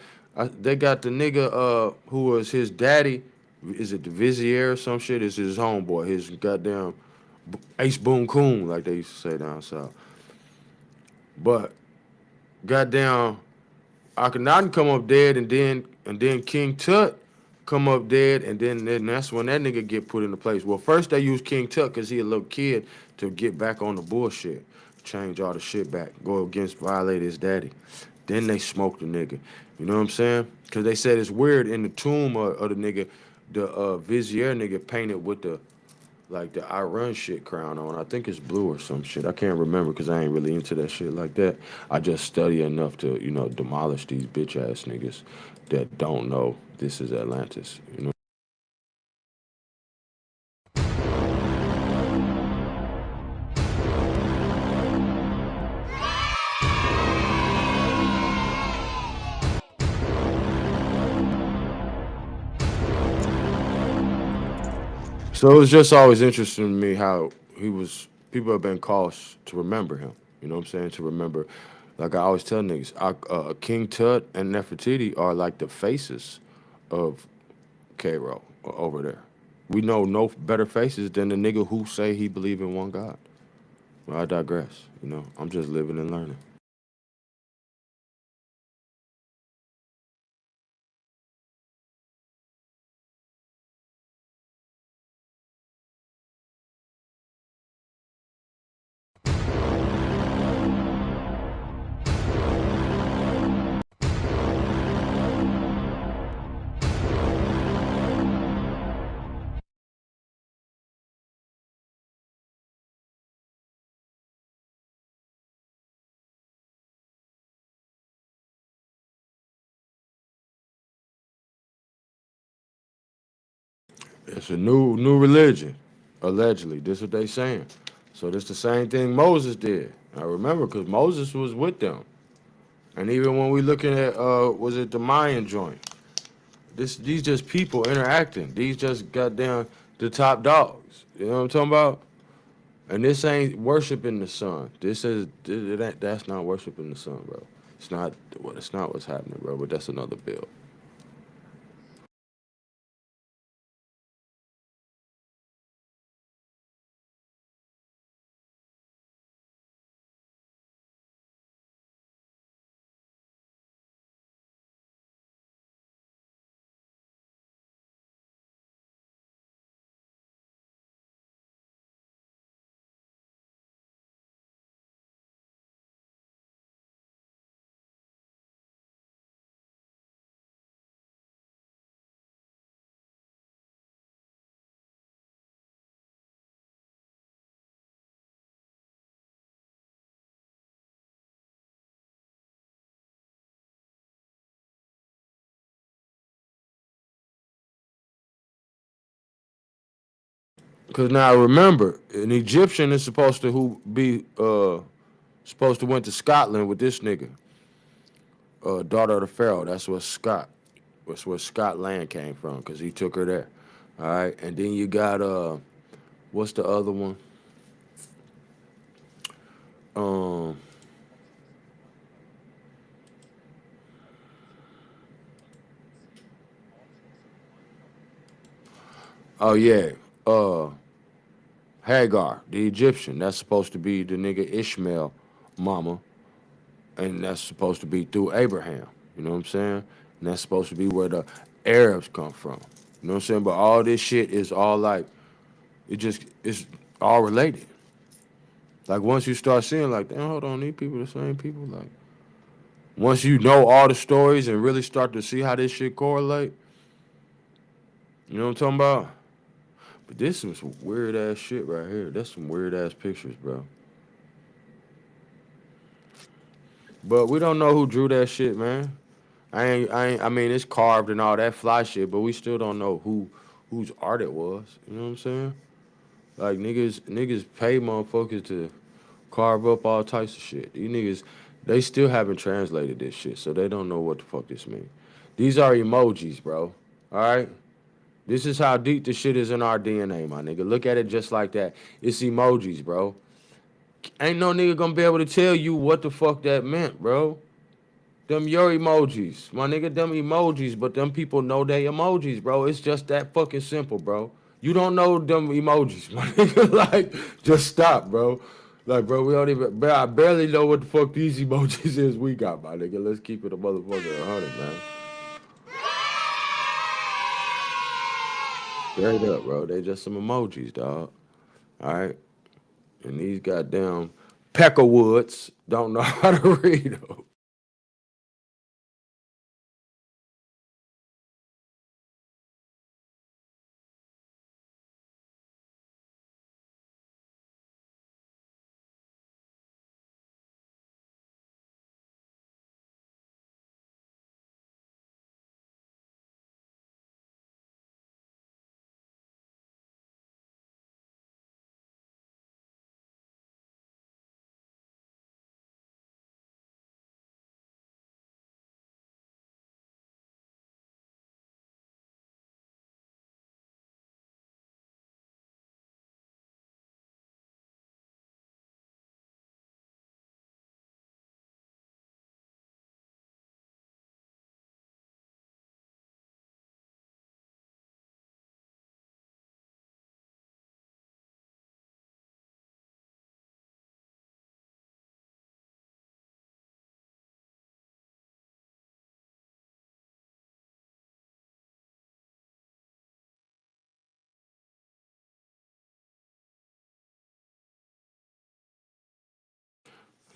they got the nigga who was his daddy. Is it the Vizier or some shit? Is his homeboy, his goddamn Ace Boon Coon, like they used to say down south. But goddamn Akhenaten come up dead, and then King Tut come up dead, and then that's when that nigga get put into place. Well, first they used King Tut because he a little kid to get back on the bullshit, change all the shit back, go against, violate his daddy. Then they smoked the nigga. You know what I'm saying? Because they said it's weird in the tomb of the nigga, the Vizier nigga painted with the Iran shit crown on. I think it's blue or some shit. I can't remember because I ain't really into that shit like that. I just study enough to, demolish these bitch ass niggas that don't know this is Atlantis, you know? So it was just always interesting to me how people have been caused to remember him. You know what I'm saying? To remember, like I always tell niggas, King Tut and Nefertiti are like the faces of Cairo over there. We know no better faces than the nigga who say he believe in one God. Well, I digress. I'm just living and learning. It's a new religion, allegedly. This is what they saying. So this the same thing Moses did. I remember because Moses was with them. And even when we looking at was it the Mayan joint? These just people interacting. These just goddamn the top dogs. You know what I'm talking about? And this ain't worshiping the sun. That's not worshiping the sun, bro. It's not what's happening, bro. But that's another bill. Cause now remember, an Egyptian is supposed to went to Scotland with this nigga, daughter of the Pharaoh. That's where Scotland came from, cause he took her there. All right, and then you got what's the other one? Um, oh yeah, Hagar, the Egyptian. That's supposed to be the nigga Ishmael, mama, and that's supposed to be through Abraham. You know what I'm saying? And that's supposed to be where the Arabs come from. You know what I'm saying? But all this shit is all like, it's all related. Like once you start seeing like, damn, hold on, these people the same people. Like once you know all the stories and really start to see how this shit correlate, you know what I'm talking about? But this is some weird ass shit right here. That's some weird ass pictures, bro. But we don't know who drew that shit, man. I mean, it's carved and all that fly shit, but we still don't know whose art it was. You know what I'm saying? Like niggas pay motherfuckers to carve up all types of shit. These niggas, they still haven't translated this shit, so they don't know what the fuck this means. These are emojis, bro. All right? This is how deep this shit is in our DNA, my nigga. Look at it just like that. It's emojis, bro. Ain't no nigga gonna be able to tell you what the fuck that meant, bro. Them your emojis. My nigga, them emojis, but them people know they emojis, bro. It's just that fucking simple, bro. You don't know them emojis, my nigga. Like, just stop, bro. Like, bro, we don't even, bro, I barely know what the fuck these emojis is we got, my nigga. Let's keep it a motherfucker 100, man. Straight up, bro. They just some emojis, dog. All right? And these goddamn Peckerwoods don't know how to read them.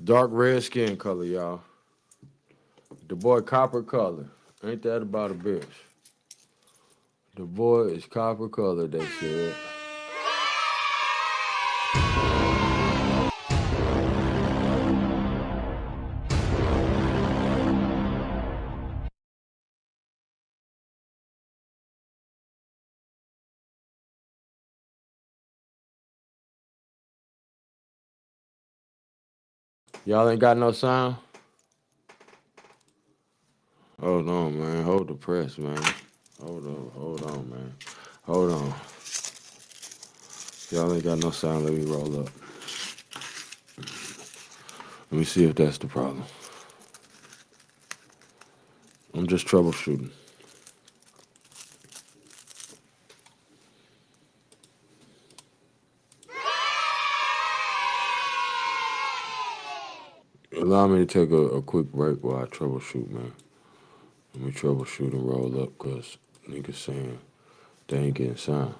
Dark red skin color, y'all. The boy copper color. Ain't that about a bitch? The boy is copper color, they said. Y'all ain't got no sound? Hold on, man. Hold the press, man. Hold on, man. Hold on. Y'all ain't got no sound. Let me roll up. Let me see if that's the problem. I'm just troubleshooting. Allow me to take a quick break while I troubleshoot, man. Let me troubleshoot and roll up, because niggas saying they ain't getting sound.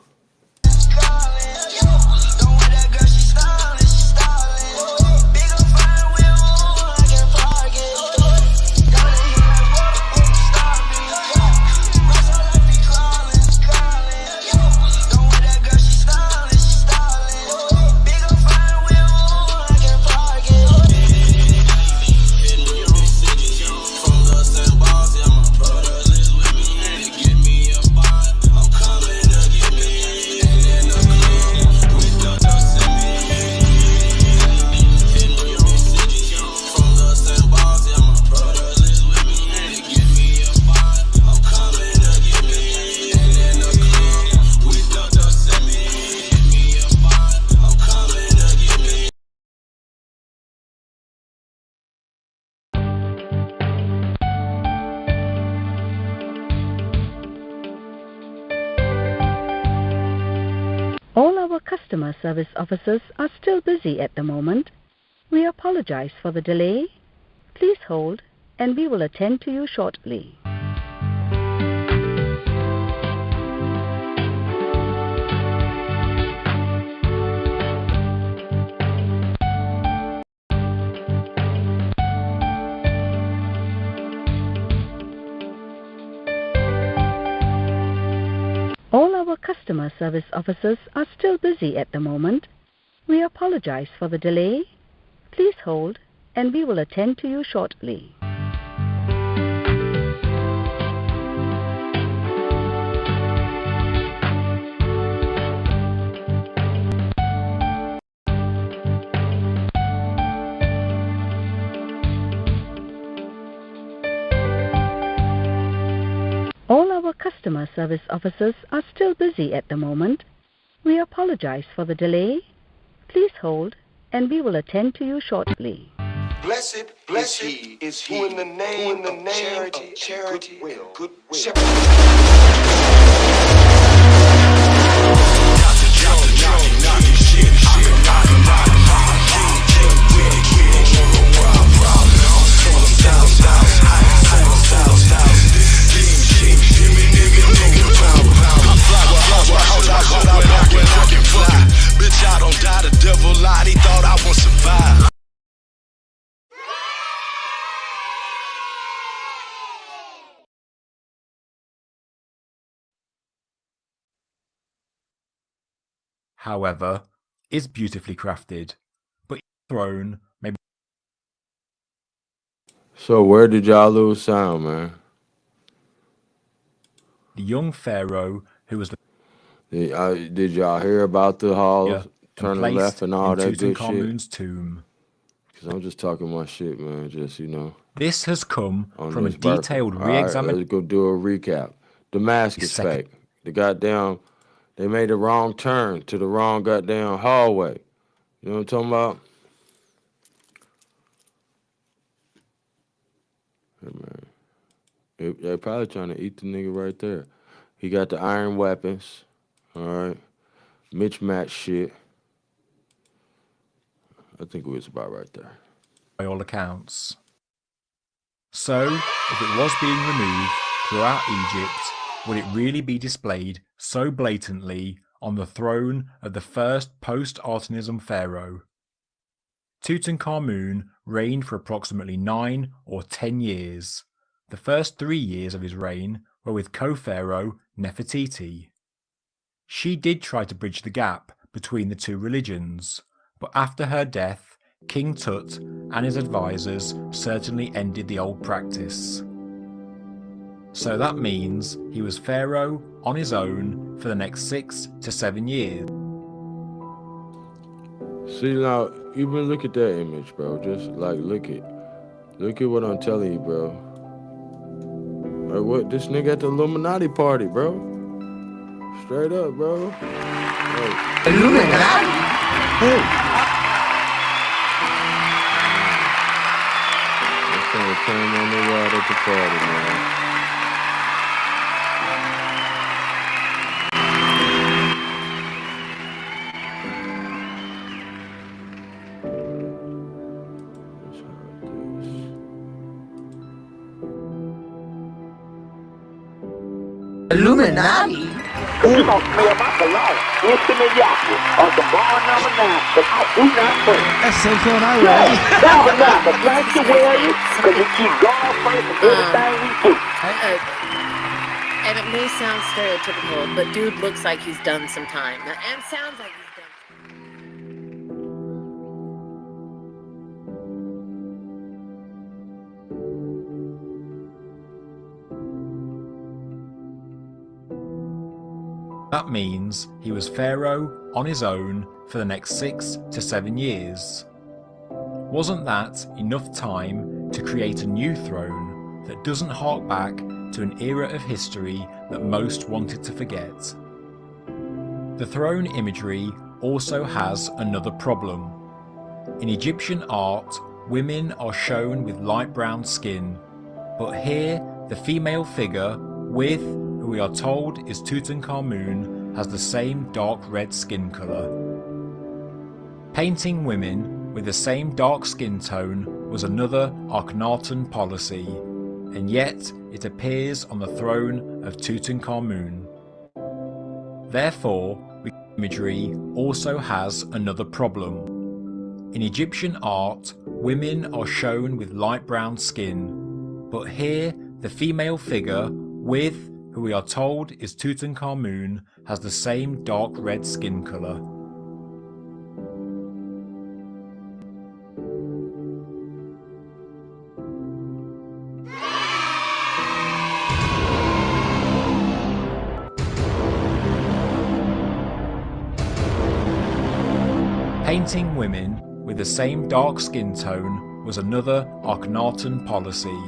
All our customer service officers are still busy at the moment. We apologize for the delay. Please hold, and we will attend to you shortly. customer service officers are still busy at the moment. We apologize for the delay. Please hold, and we will attend to you shortly. All our customer service officers are still busy at the moment. We apologize for the delay. Please hold, and we will attend to you shortly. Blessed is he who in the name of charity, goodwill, shepherd. Bitch, I don't die, the devil lied, he thought I won't survive. However, is beautifully crafted, but throne may be. So where did y'all lose sound, man? The young pharaoh who was the Did y'all hear about the halls, turn placed left and all in that good shit? Tutankhamun's tomb. Because I'm just talking my shit, man. Just, you know. This has come from a this birthday. detailed All right, re-examination. let's go do a recap. The mask is fake. The goddamn, they made a wrong turn to the wrong goddamn hallway. You know what I'm talking about? Hey, man. They're probably trying to eat the nigga right there. He got the iron weapons. All right. Mismatch shit. I think it was about right there. By all accounts. So, if it was being removed throughout Egypt, would it really be displayed so blatantly on the throne of the first post-Artanism pharaoh? Tutankhamun reigned for approximately 9 or 10 years. The first 3 years of his reign were with co-pharaoh Nefertiti. She did try to bridge the gap between the two religions, but after her death, King Tut and his advisors certainly ended the old practice. So that means he was pharaoh on his own for the next 6 to 7 years. See, now, even look at that image, bro. Just, like, look at what I'm telling you, bro. Like, what? This nigga at the Illuminati party, bro. Straight up, bro. Like, Illuminati? Hey. They're trying to turn on the rod at the party, man. Illuminati? Cause you gonna smell my cologne. Instant and Yaki on the bar number 9. Cause I do not play. That's the same phone I read. Now, but thank you, William. Cause we keep God first in everything we do. And it may sound stereotypical, but dude looks like he's done some time. And sounds like he's done. That means he was pharaoh on his own for the next 6 to 7 years. Wasn't that enough time to create a new throne that doesn't hark back to an era of history that most wanted to forget? The throne imagery also has another problem. In Egyptian art, women are shown with light brown skin, but here the female figure with who we are told is Tutankhamun has the same dark red skin colour. Painting women with the same dark skin tone was another Akhenaten policy, and yet it appears on the throne of Tutankhamun. Therefore, the imagery also has another problem. In Egyptian art, women are shown with light brown skin, but here the female figure with who who we are told is Tutankhamen, has the same dark red skin colour. Painting women with the same dark skin tone was another Akhenaten policy.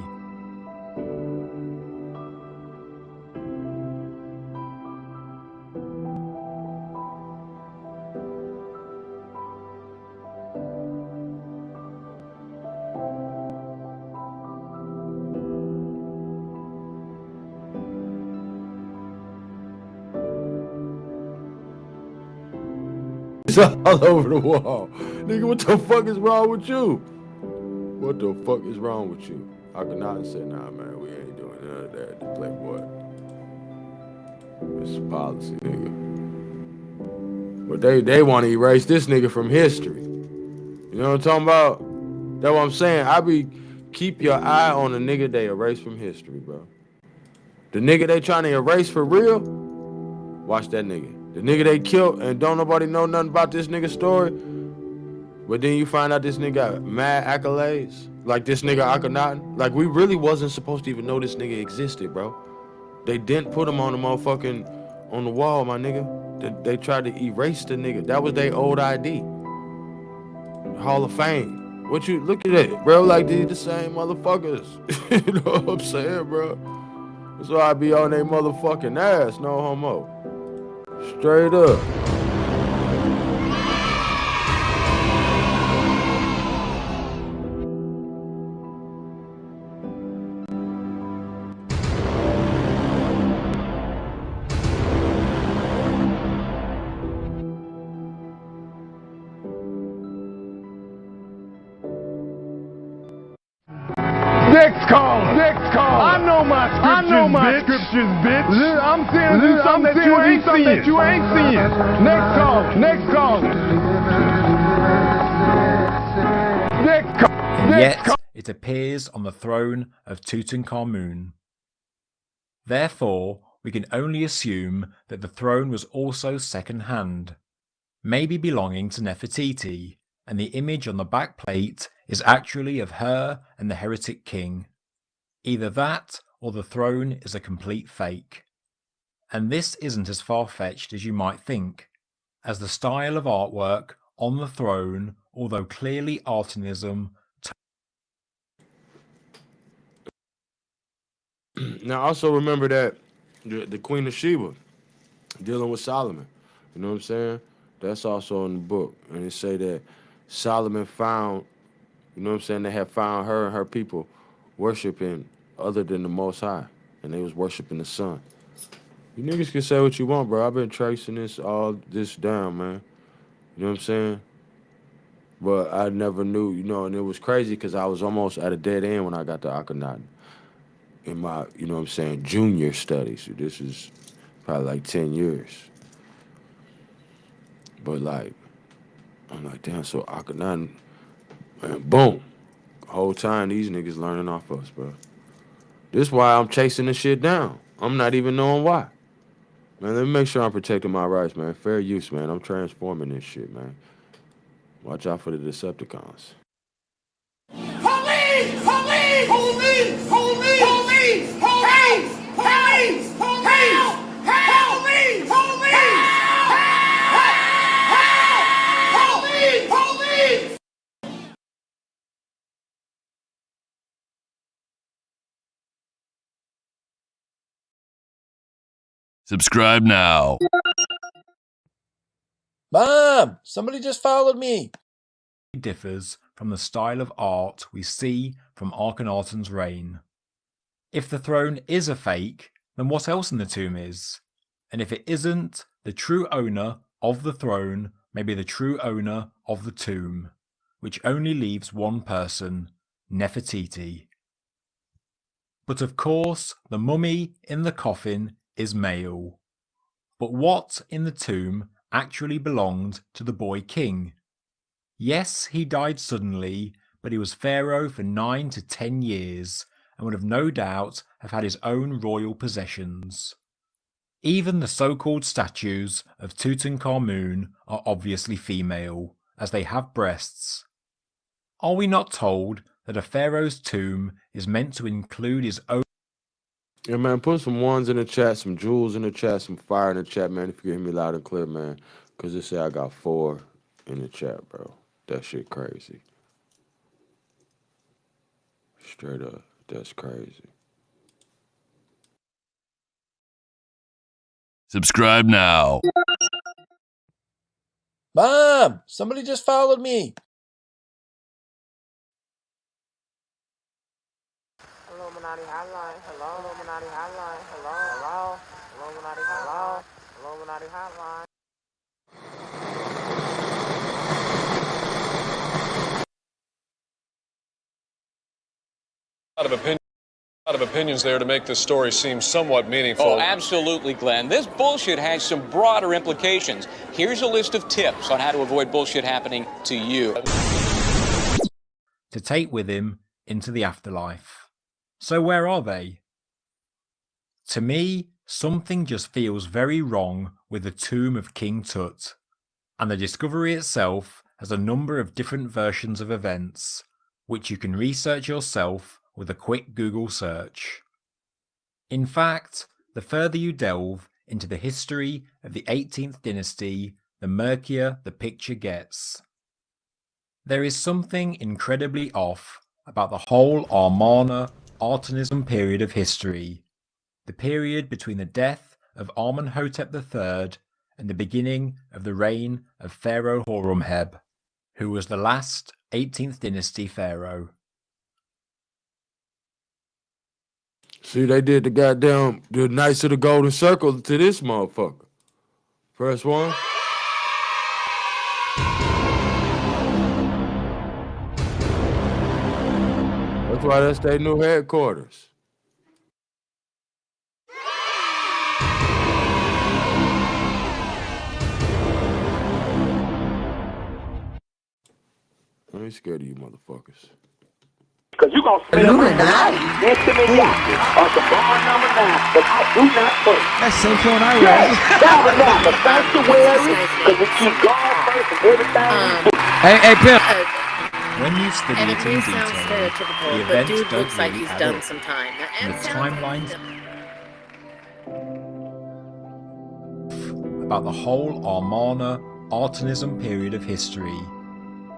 It's all over the wall. Nigga, what the fuck is wrong with you? What the fuck is wrong with you? Akhenaten said, nah, man, we ain't doing none of that. The Playboy. It's a policy, nigga. But they want to erase this nigga from history. You know what I'm talking about? That's what I'm saying. Keep your eye on the nigga they erase from history, bro. The nigga they trying to erase for real, watch that nigga. The nigga they killed and don't nobody know nothing about this nigga story. But then you find out this nigga got mad accolades. Like this nigga Akhenaten. Like we really wasn't supposed to even know this nigga existed, bro. They didn't put him on the motherfucking, on the wall, my nigga. They tried to erase the nigga. That was their old ID. Hall of Fame. What you, look at it, bro. Like these the same motherfuckers. You know what I'm saying, bro? That's why I be on they motherfucking ass, no homo. Straight up. Next call. I know my scriptures, bitch. I'm saying do something that you ain't seeing. Next call. And yet, it appears on the throne of Tutankhamen. Therefore, we can only assume that the throne was also second-hand, maybe belonging to Nefertiti, and the image on the back plate is actually of her and the heretic king. Either that, or the throne is a complete fake. And this isn't as far-fetched as you might think, as the style of artwork on the throne, although clearly artinism. Now also remember that the Queen of Sheba dealing with Solomon. You know what I'm saying? That's also in the book. And they say that Solomon found, you know what I'm saying, they had found her and her people worshiping other than the Most High. And they was worshiping the sun. You niggas can say what you want, bro. I've been tracing all this down, man. You know what I'm saying? But I never knew, you know, and it was crazy because I was almost at a dead end when I got to Akhenaten in my, you know what I'm saying, junior studies. So this is probably like 10 years. But like, I'm like, damn, so Akhenaten, man, boom. Whole time these niggas learning off us, bro. This is why I'm chasing this shit down. I'm not even knowing why. Man, let me make sure I'm protecting my rights, man. Fair use, man. I'm transforming this shit, man. Watch out for the Decepticons. Police! Police! Police! Police! Police! Police! Police! Police! Help me! Police! Police! Police! Subscribe now. Mom, somebody just followed me. Differs from the style of art we see from Akhenaten's reign. If the throne is a fake, then what else in the tomb is? And if it isn't, the true owner of the throne may be the true owner of the tomb, which only leaves one person, Nefertiti. But of course, the mummy in the coffin is male. But what in the tomb actually belonged to the boy king? Yes, he died suddenly, but he was pharaoh for 9 to 10 years, and would have no doubt have had his own royal possessions. Even the so-called statues of Tutankhamen are obviously female, as they have breasts. Are we not told that a pharaoh's tomb is meant to include his own? Yeah, man, put some ones in the chat, some jewels in the chat, some fire in the chat, man, if you can hear me loud and clear, man. Because they say I got 4 in the chat, bro. That shit crazy. Straight up, that's crazy. Subscribe now. Mom, somebody just followed me. Illuminati hotline. Hello. Illuminati hotline. Hello. Hello. Illuminati hello. Illuminati hotline. A lot of opinions there to make this story seem somewhat meaningful. Oh, absolutely, Glenn. This bullshit has some broader implications. Here's a list of tips on how to avoid bullshit happening to you. To take with him into the afterlife. So where are they? To me, something just feels very wrong with the tomb of King Tut, and the discovery itself has a number of different versions of events, which you can research yourself with a quick Google search. In fact, the further you delve into the history of the 18th dynasty, the murkier the picture gets. There is something incredibly off about the whole Amarna-Artanism period of history, the period between the death of Amenhotep III and the beginning of the reign of Pharaoh Horemheb, who was the last 18th dynasty pharaoh. See, they did the Knights of the Golden Circle to this motherfucker. Press 1. That's why that's their new headquarters. I ain't scared of you motherfuckers. Because you're going to spend Illuminati next to me on the bar number 9, but I do not play. That's the same phone I Yes, read. the sanctuary, because we keep God first and everything. Hey, Bill. When you study And it it in may sound detail, stereotypical, the but events dude don't looks like really he's add done up, some time. and the timelines about the whole Amarna-Artanism period of history,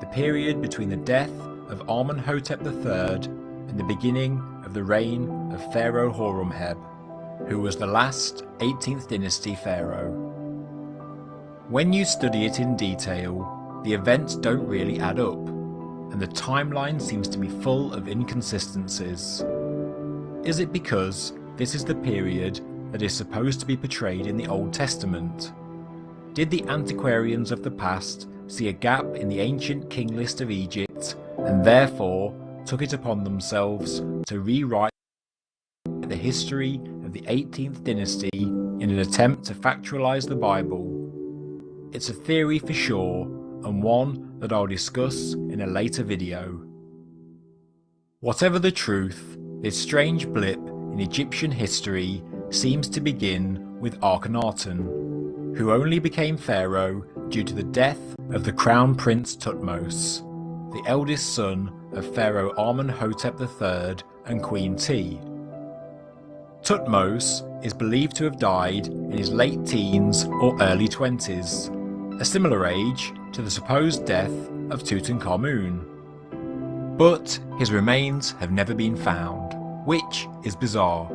the period between the death of Amenhotep III and the beginning of the reign of Pharaoh Horemheb, who was the last 18th dynasty pharaoh. When you study it in detail, the events don't really add up, and the timeline seems to be full of inconsistencies. Is it because this is the period that is supposed to be portrayed in the Old Testament? Did the antiquarians of the past see a gap in the ancient king list of Egypt, and therefore took it upon themselves to rewrite the history of the 18th dynasty in an attempt to factualize the Bible? It's a theory for sure, and one that I'll discuss in a later video. Whatever the truth, this strange blip in Egyptian history seems to begin with Akhenaten, who only became pharaoh due to the death of the crown prince Thutmose, the eldest son of Pharaoh Amenhotep III and Queen T. Thutmose is believed to have died in his late teens or early 20s, a similar age to the supposed death of Tutankhamen. But his remains have never been found, which is bizarre,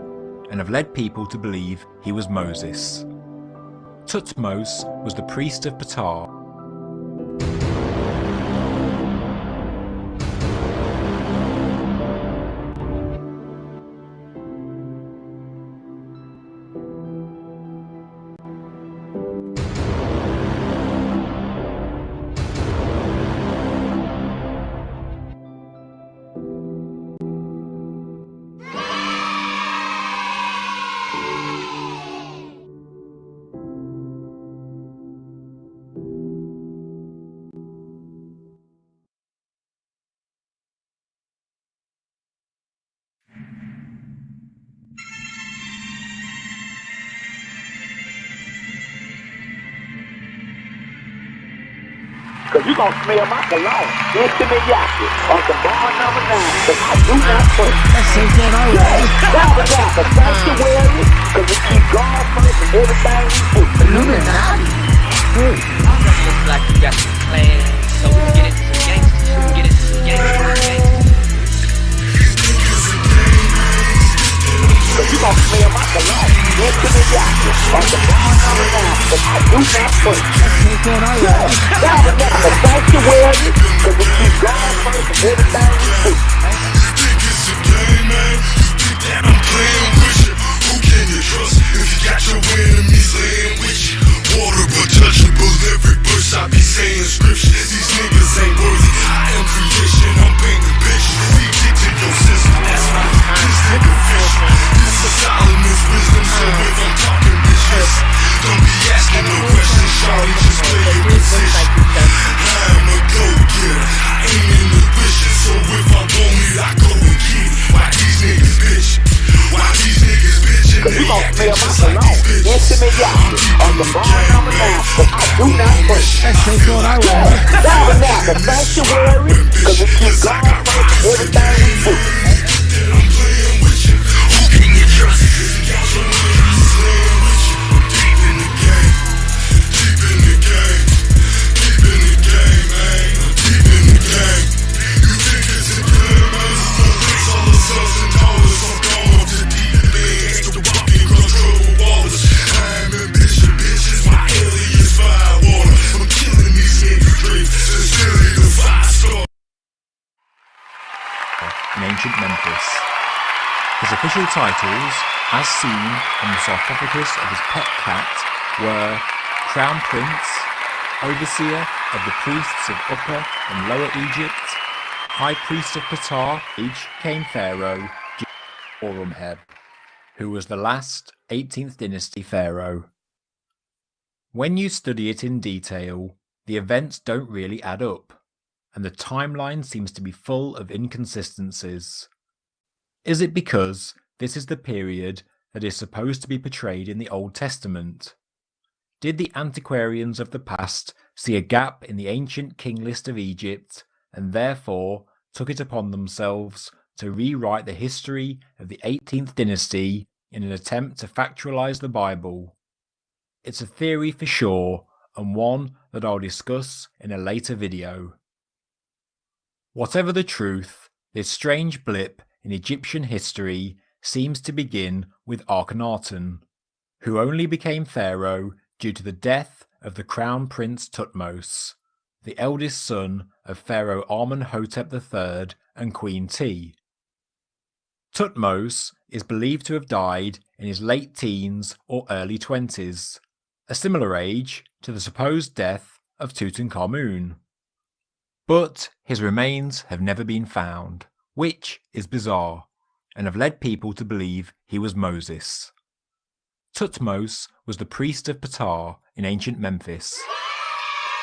and have led people to believe he was Moses. Thutmose was the priest of Ptah. Cause you gon' smell my cologne. Intimate Yaki on some bar number 9. Cause I do not play. Let's take that all right. Tabernacle sanctuary. Cause we keep God first in everything we do. Illuminati. Looks like you got some plans, so we can get into some gangsters. We can get into some gangsters. Cause you gon' smell my cologne. Intimate Yaki on some bar number 9. Cause I do not play. Let's take that all right. Tabernacle sanctuary. Cause we keep God first in everything we do. That I'm playing with you. Who can you trust if you got your enemies laying with you? Water but touchable, every verse I be saying scripture. These niggas ain't worthy. I am creation, I'm painting bitches. Feed it to your system, that's why this nigga fish. This is Solomon's wisdom, so if I'm talking bitches, don't be asking no questions, Charlie, just play your position. I'm a go-getter, I ain't in the wishes, so if I want it, I go and get it. Why these niggas bitch? Why these niggas bitchin'? Cause you gon' smell my cologne. Intimate Yaki on the bar number 9. Cause I do not play. Let's take that all right. Tabernacle sanctuary. Cause we keep God first in everything we do. I'm playing with you. Who can you trust? If you got your enemies laying with you, I'm deep in the game. Deep in the game. Deep in the game, man. I'm deep in the game. You think it's a game, man? It's all the sons and daughters. I'm gone to deep beds to walk in control waters. I'm ambition, bitches. My aliens fire water. I'm killing these niggas' dreams. Sincerely, the 5-star. In ancient Memphis. His official titles, as seen on the sarcophagus of his pet cat, were Crown Prince, Overseer of the Priests of Upper and Lower Egypt, High Priest of Ptah, each came Pharaoh, Horemheb, who was the last 18th dynasty pharaoh. When you study it in detail, the events don't really add up, and the timeline seems to be full of inconsistencies. Is it because this is the period that is supposed to be portrayed in the Old Testament? Did the antiquarians of the past see a gap in the ancient king list of Egypt and therefore took it upon themselves to rewrite the history of the 18th dynasty in an attempt to factualize the Bible? It's a theory for sure, and one that I'll discuss in a later video. Whatever the truth, this strange blip in Egyptian history seems to begin with Akhenaten, who only became pharaoh due to the death of the crown prince Thutmose, the eldest son of Pharaoh Amenhotep III and Queen T. Thutmose is believed to have died in his late teens or early 20s, a similar age to the supposed death of Tutankhamen. But his remains have never been found, which is bizarre, and have led people to believe he was Moses. Thutmose was the priest of Ptah in ancient Memphis.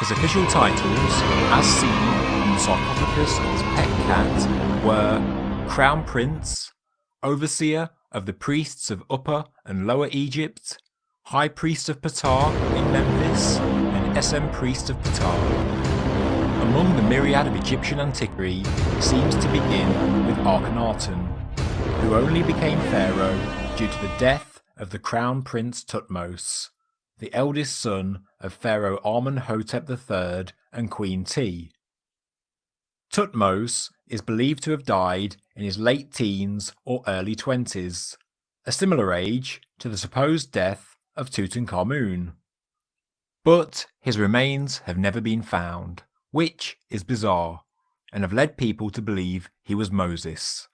His official titles, as seen on the sarcophagus of his pet cat, were Crown Prince, Overseer of the Priests of Upper and Lower Egypt, High Priest of Ptah in Memphis, and SM Priest of Ptah. Among the myriad of Egyptian antiquity seems to begin with Akhenaten, who only became pharaoh due to the death of the crown prince Thutmose, the eldest son of Pharaoh Amenhotep III and Queen T. Thutmose is believed to have died in his late teens or early 20s, a similar age to the supposed death of Tutankhamen. But his remains have never been found, which is bizarre, and have led people to believe he was Moses.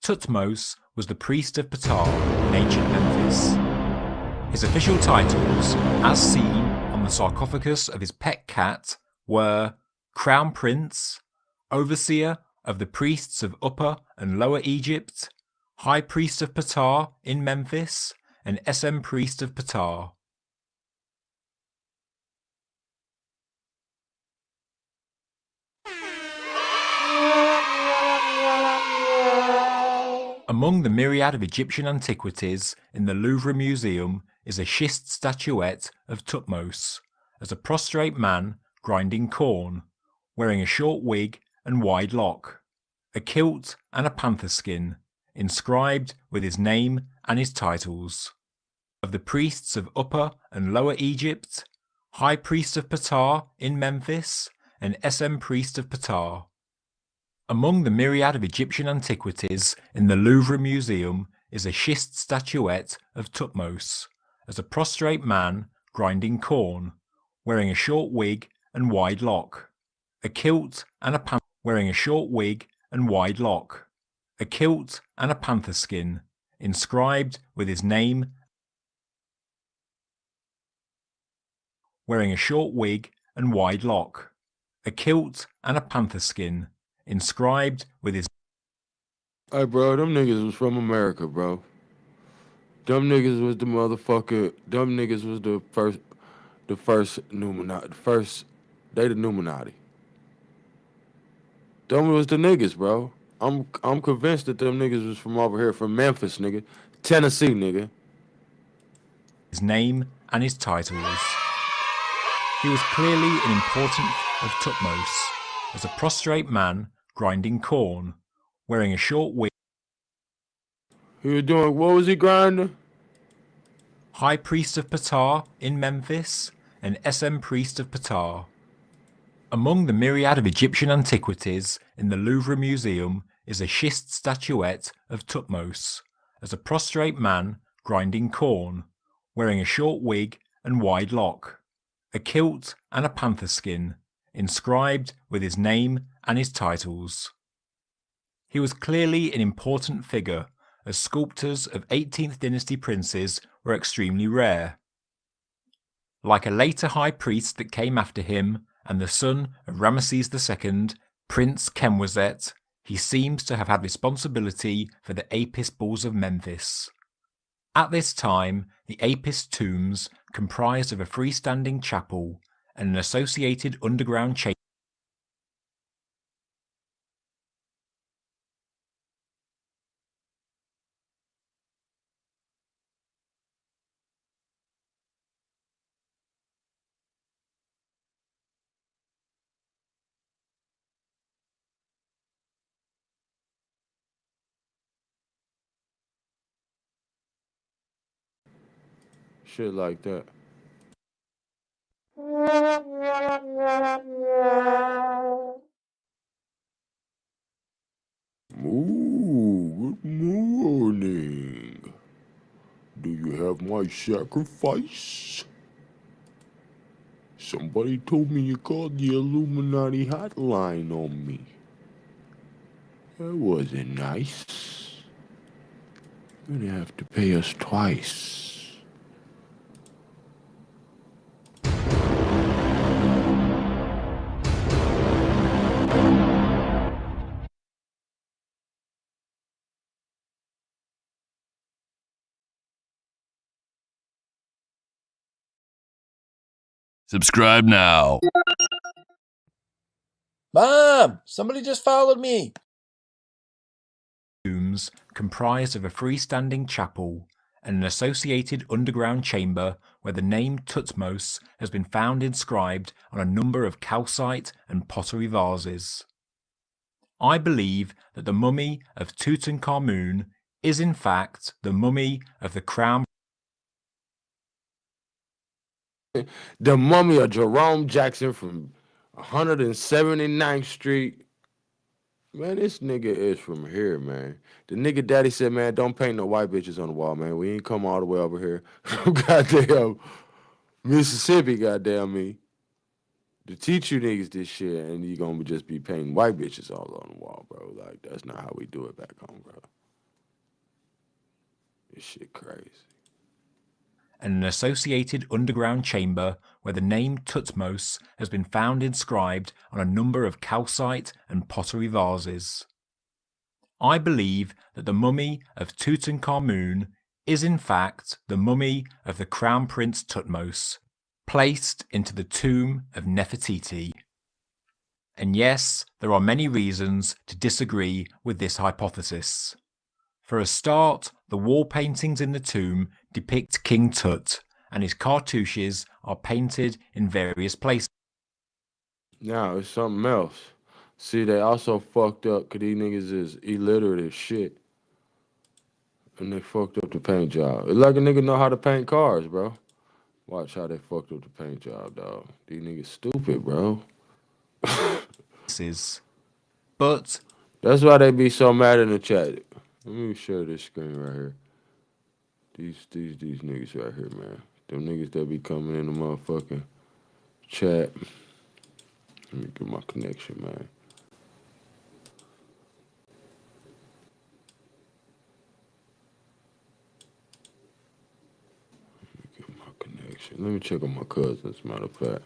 Thutmose was the priest of Ptah in ancient Memphis. His official titles, as seen on the sarcophagus of his pet cat, were Crown Prince, Overseer of the Priests of Upper and Lower Egypt, High Priest of Ptah in Memphis, and SM Priest of Ptah. Among the myriad of Egyptian antiquities in the Louvre Museum is a schist statuette of Thutmose, as a prostrate man grinding corn, wearing a short wig and wide lock, a kilt and a panther skin, inscribed with his name and his titles. Of the priests of Upper and Lower Egypt, High Priest of Ptah in Memphis, and SM Priest of Ptah. Among the myriad of Egyptian antiquities in the Louvre Museum is a schist statuette of Thutmose, as a prostrate man grinding corn, wearing a short wig and wide lock, a kilt and a panther skin, inscribed with his name, wearing a short wig and wide lock, a kilt and a panther skin, inscribed with his... Hey, bro, them niggas was from America, bro. Them niggas was the motherfucker. Them niggas was the first Illuminati. They the Illuminati. Them was the niggas, bro. I'm convinced that them niggas was from over here, from Memphis, nigga. Tennessee, nigga. His name and his titles. He was clearly an important of Thutmose, as a prostrate man grinding corn, wearing a short wig. He was doing, what was he grinding? High Priest of Ptah in Memphis, and SM Priest of Ptah. Among the myriad of Egyptian antiquities in the Louvre Museum is a schist statuette of Thutmose, as a prostrate man grinding corn, wearing a short wig and wide lock, a kilt and a panther skin, inscribed with his name and his titles. He was clearly an important figure, as sculptures of 18th dynasty princes were extremely rare. Like a later high priest that came after him and the son of Ramesses II, Prince Kemwazet, he seems to have had responsibility for the Apis bulls of Memphis. At this time, the Apis tombs comprised of a freestanding chapel and an associated underground chamber. Shit like that. Ooh, good morning. Do you have my sacrifice? Somebody told me you called the Illuminati hotline on me. That wasn't nice. You're gonna have to pay us twice. Subscribe now. Mom, somebody just followed me. Tombs comprised of a freestanding chapel and an associated underground chamber where the name Thutmose has been found inscribed on a number of calcite and pottery vases. I believe that the mummy of Tutankhamen is in fact the mummy of the crown. The mummy of Jerome Jackson from 179th Street. Man, this nigga is from here, man. The nigga daddy said, man, don't paint no white bitches on the wall, man. We ain't come all the way over here from goddamn Mississippi, goddamn me, to teach you niggas this shit, and you gonna just be painting white bitches all on the wall, bro. Like, that's not how we do it back home, bro. This shit crazy. And an associated underground chamber where the name Thutmose has been found inscribed on a number of calcite and pottery vases. I believe that the mummy of Tutankhamen is in fact the mummy of the Crown Prince Thutmose, placed into the tomb of Nefertiti. And yes, there are many reasons to disagree with this hypothesis. For a start, the wall paintings in the tomb depict King Tut, and his cartouches are painted in various places. Now it's something else. See, they also fucked up because these niggas is illiterate as shit. And they fucked up the paint job. It's like a nigga know how to paint cars, bro. Watch how they fucked up the paint job, dog. These niggas stupid, bro. But that's why they be so mad in the chat. Let me share this screen right here. These niggas right here, man. Them niggas that be coming in the motherfucking chat. Let me get my connection, man. Let me get my connection. Let me check on my cousins, matter of fact.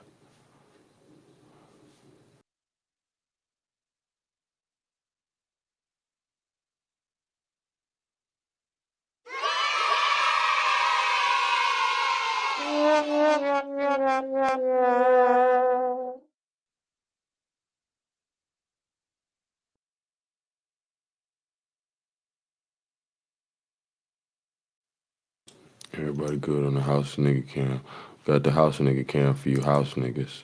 Everybody good on the house nigga cam. Got the house nigga cam for you house niggas.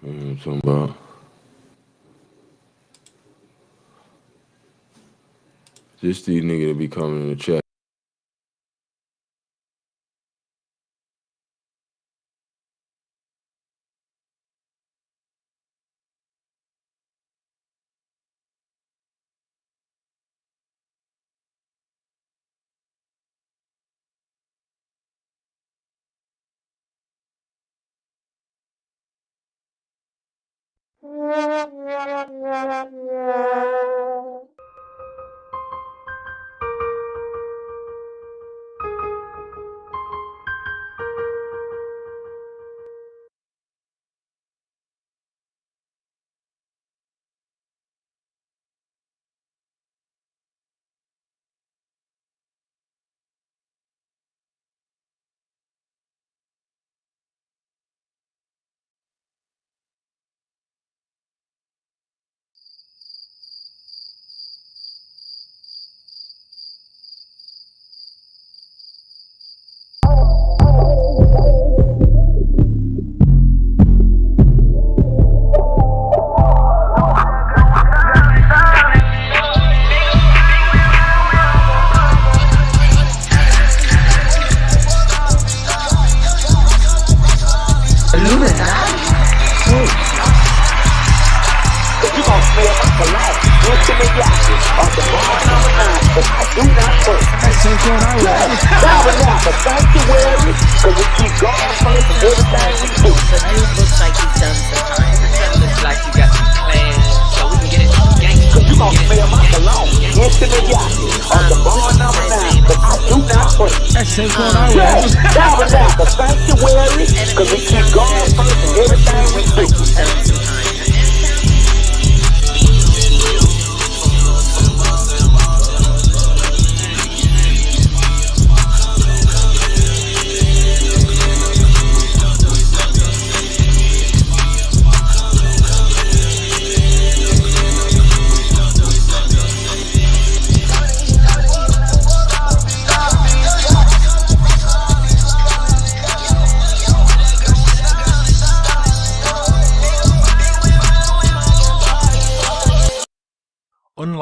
You know what I'm talking about? Just these niggas that be coming in the chat.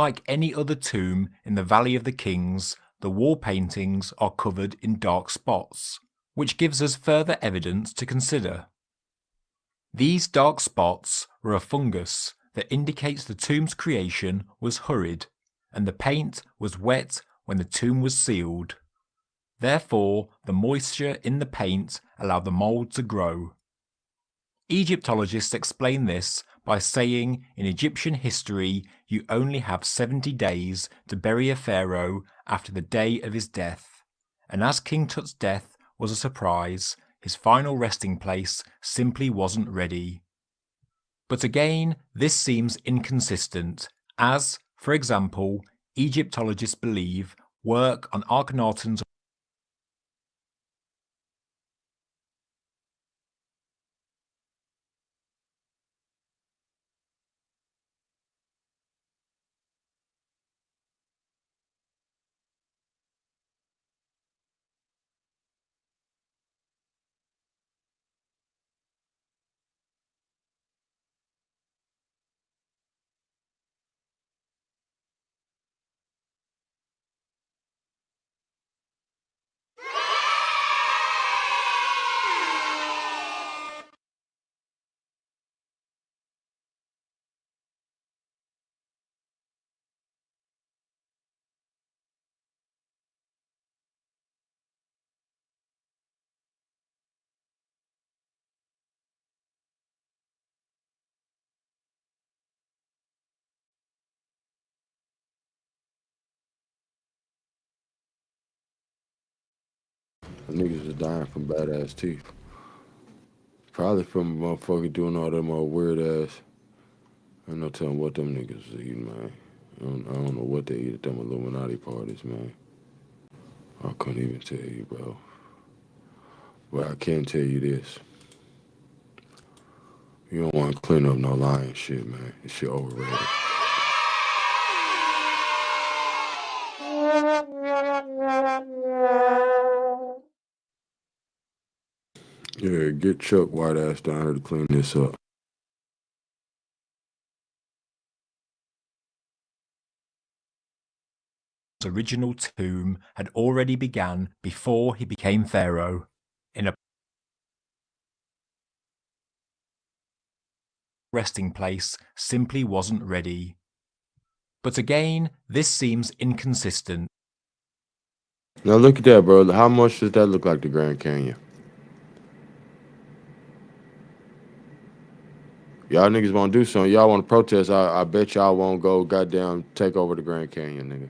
unlike any other tomb in the Valley of the Kings, the wall paintings are covered in dark spots, which gives us further evidence to consider. These dark spots were a fungus that indicates the tomb's creation was hurried, and the paint was wet when the tomb was sealed. Therefore, the moisture in the paint allowed the mould to grow. Egyptologists explain this by saying in Egyptian history you only have 70 days to bury a pharaoh after the day of his death, and as King Tut's death was a surprise, his final resting place simply wasn't ready. But again, this seems inconsistent, as, for example, Egyptologists believe work on Akhenaten's Niggas was dying from badass teeth. Probably from motherfucker doing all them old weird ass. Ain't no telling what them niggas was eating, man. I don't know what they eat at them Illuminati parties, man. I couldn't even tell you, bro. But I can tell you this. You don't want to clean up no lying shit, man. This shit overrated. Yeah, get Chuck white ass down here to clean this up. Original tomb had already began before he became pharaoh in a resting place simply wasn't ready. But again, this seems inconsistent. Now look at that, bro. How much does that look like the Grand Canyon? Y'all niggas want to do something. Y'all want to protest. I bet y'all won't go goddamn take over the Grand Canyon, nigga.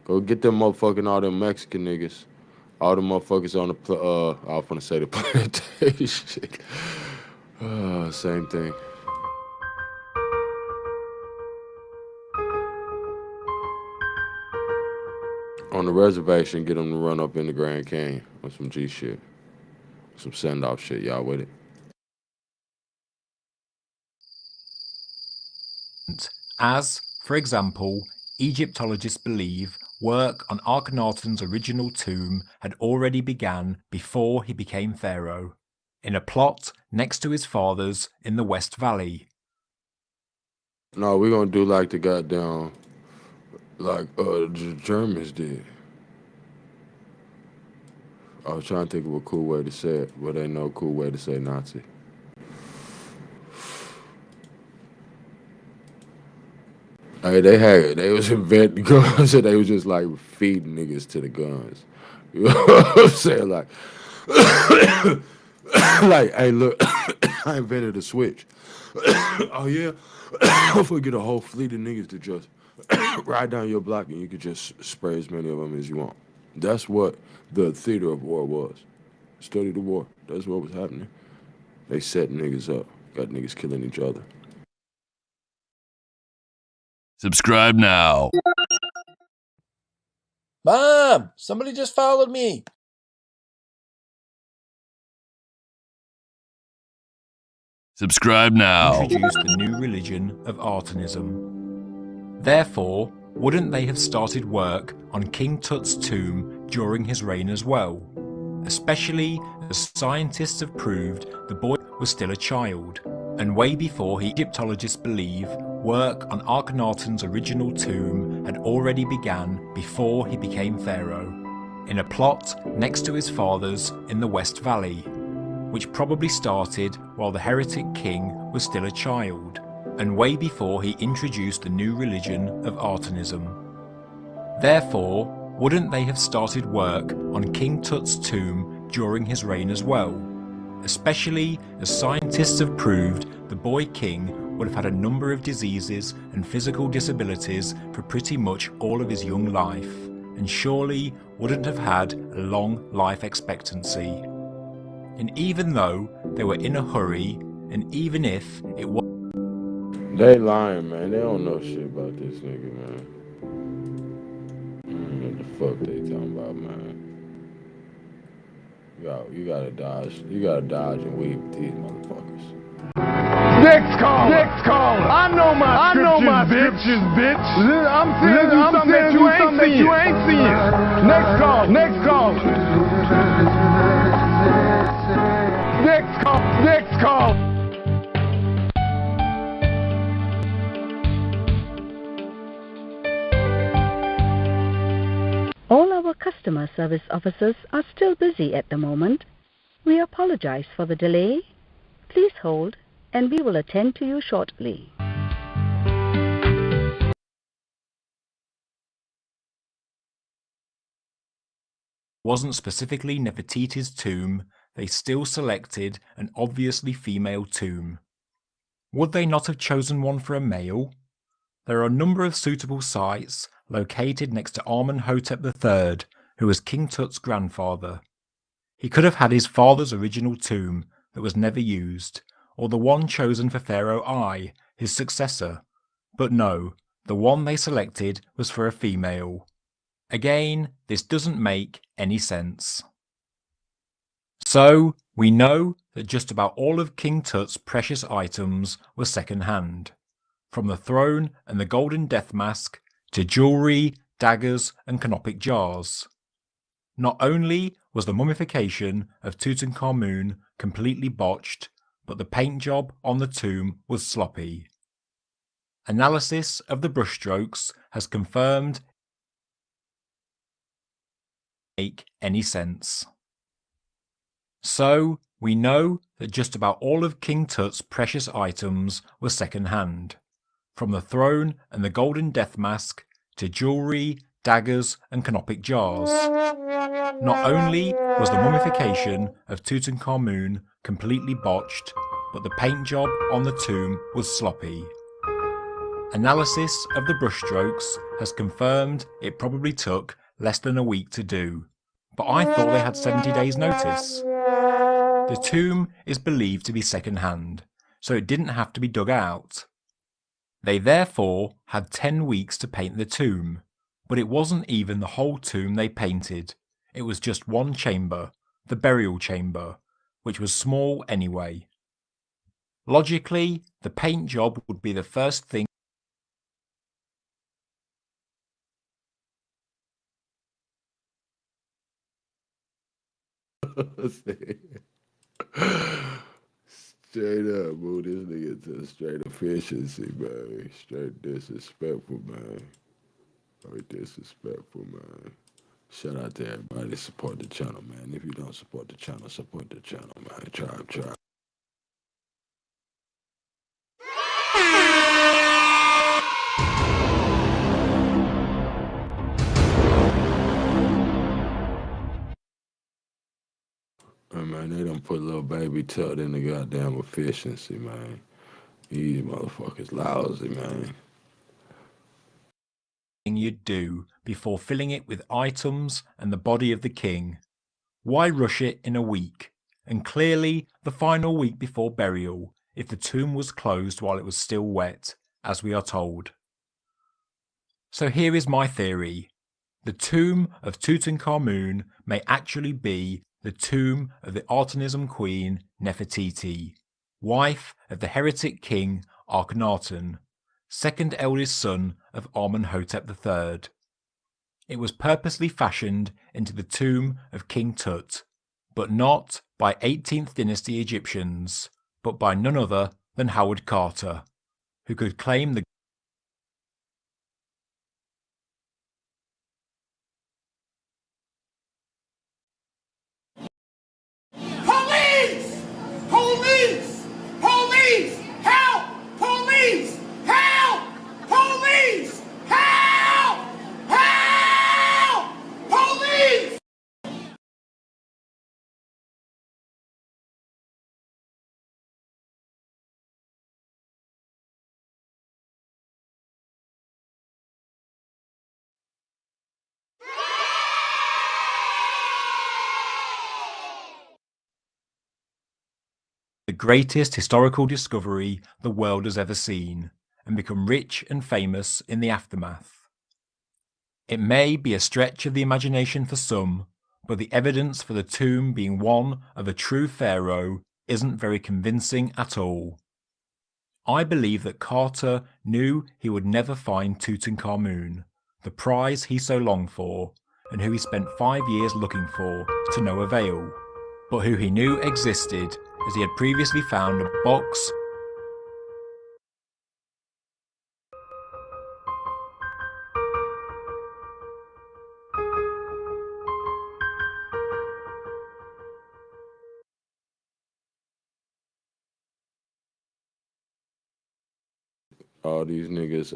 Go get them motherfucking all them Mexican niggas. All the motherfuckers on the, I was gonna say the plantation. Same thing. On the reservation, get them to run up in the Grand Canyon on some G shit. Some send-off shit, y'all with it? As, for example, Egyptologists believe work on Akhenaten's original tomb had already began before he became pharaoh, in a plot next to his father's in the West Valley. No, we're gonna do like the goddamn, like the Germans did. I was trying to think of a cool way to say it, but ain't no cool way to say Nazi. Hey, they was inventing guns and they was just like feeding niggas to the guns. You know what I'm saying? Like, like, hey, look, I invented a switch. Oh yeah, I'm gonna get a whole fleet of niggas to just ride down your block and you could just spray as many of them as you want. That's what the theater of war was. Study the war. That's what was happening. They set niggas up, got niggas killing each other. Subscribe now. Mom, somebody just followed me. Subscribe now. Introduced the new religion of Artanism. Therefore, wouldn't they have started work on King Tut's tomb during his reign as well? Especially as scientists have proved the boy was still a child, and way before Egyptologists believe work on Akhenaten's original tomb had already began before he became pharaoh, in a plot next to his father's in the West Valley, which probably started while the heretic king was still a child, and way before he introduced the new religion of Artanism. Therefore, wouldn't they have started work on King Tut's tomb during his reign as well? Especially as scientists have proved the boy king would have had a number of diseases and physical disabilities for pretty much all of his young life, and surely wouldn't have had a long life expectancy. And even though they were in a hurry, and even if it was... They lying, man. They don't know shit about this nigga, man. What the fuck they talking about, man? You gotta dodge and weave with these motherfuckers. Next call. I know my scriptures, bitch. I'm telling you something that you ain't seen. Next call. Next call. All our customer service officers are still busy at the moment. We apologize for the delay. Please hold, and we will attend to you shortly. wasn't specifically Nefertiti's tomb, they still selected an obviously female tomb. Would they not have chosen one for a male? There are a number of suitable sites located next to Amenhotep III, who was King Tut's grandfather. He could have had his father's original tomb that was never used, or the one chosen for Pharaoh I, his successor. But no, the one they selected was for a female. Again, this doesn't make any sense. So, we know that just about all of King Tut's precious items were second-hand. From the throne and the golden death mask to jewellery, daggers and canopic jars. Not only was the mummification of Tutankhamen completely botched, but the paint job on the tomb was sloppy. Analysis of the brushstrokes has confirmed it doesn't make any sense. So, we know that just about all of King Tut's precious items were second-hand. From the throne and the golden death mask to jewellery, daggers and canopic jars. Not only was the mummification of Tutankhamen completely botched, but the paint job on the tomb was sloppy. Analysis of the brushstrokes has confirmed it probably took less than a week to do, but I thought they had 70 days notice. The tomb is believed to be second-hand, so it didn't have to be dug out. They therefore had 10 weeks to paint the tomb, but it wasn't even the whole tomb they painted. It was just one chamber, the burial chamber, which was small anyway. Logically, the paint job would be the first thing Straight up, boo. This nigga to straight efficiency, man. Straight disrespectful, man. Very disrespectful, man. Shout out to everybody that support the channel, man. If you don't support the channel, support the channel, man. Try. Man, they done put little baby Tut in the goddamn efficiency, man. These motherfuckers lousy, man. You'd do before filling it with items and the body of the king. Why rush it in a week? And clearly the final week before burial, if the tomb was closed while it was still wet, as we are told. So here is my theory. The tomb of Tutankhamen may actually be the tomb of the Artanism queen Nefertiti, wife of the heretic king Akhenaten, second eldest son of Amenhotep III. It was purposely fashioned into the tomb of King Tut, but not by 18th dynasty Egyptians, but by none other than Howard Carter, who could claim the Police! Police! Police! Help! Police! Help! Police! Help! Help! Police! the greatest historical discovery the world has ever seen, and become rich and famous in the aftermath. It may be a stretch of the imagination for some, but the evidence for the tomb being one of a true pharaoh isn't very convincing at all. I believe that Carter knew he would never find Tutankhamen, the prize he so longed for, and who he spent 5 years looking for to no avail, but who he knew existed as he had previously found a box all these niggas,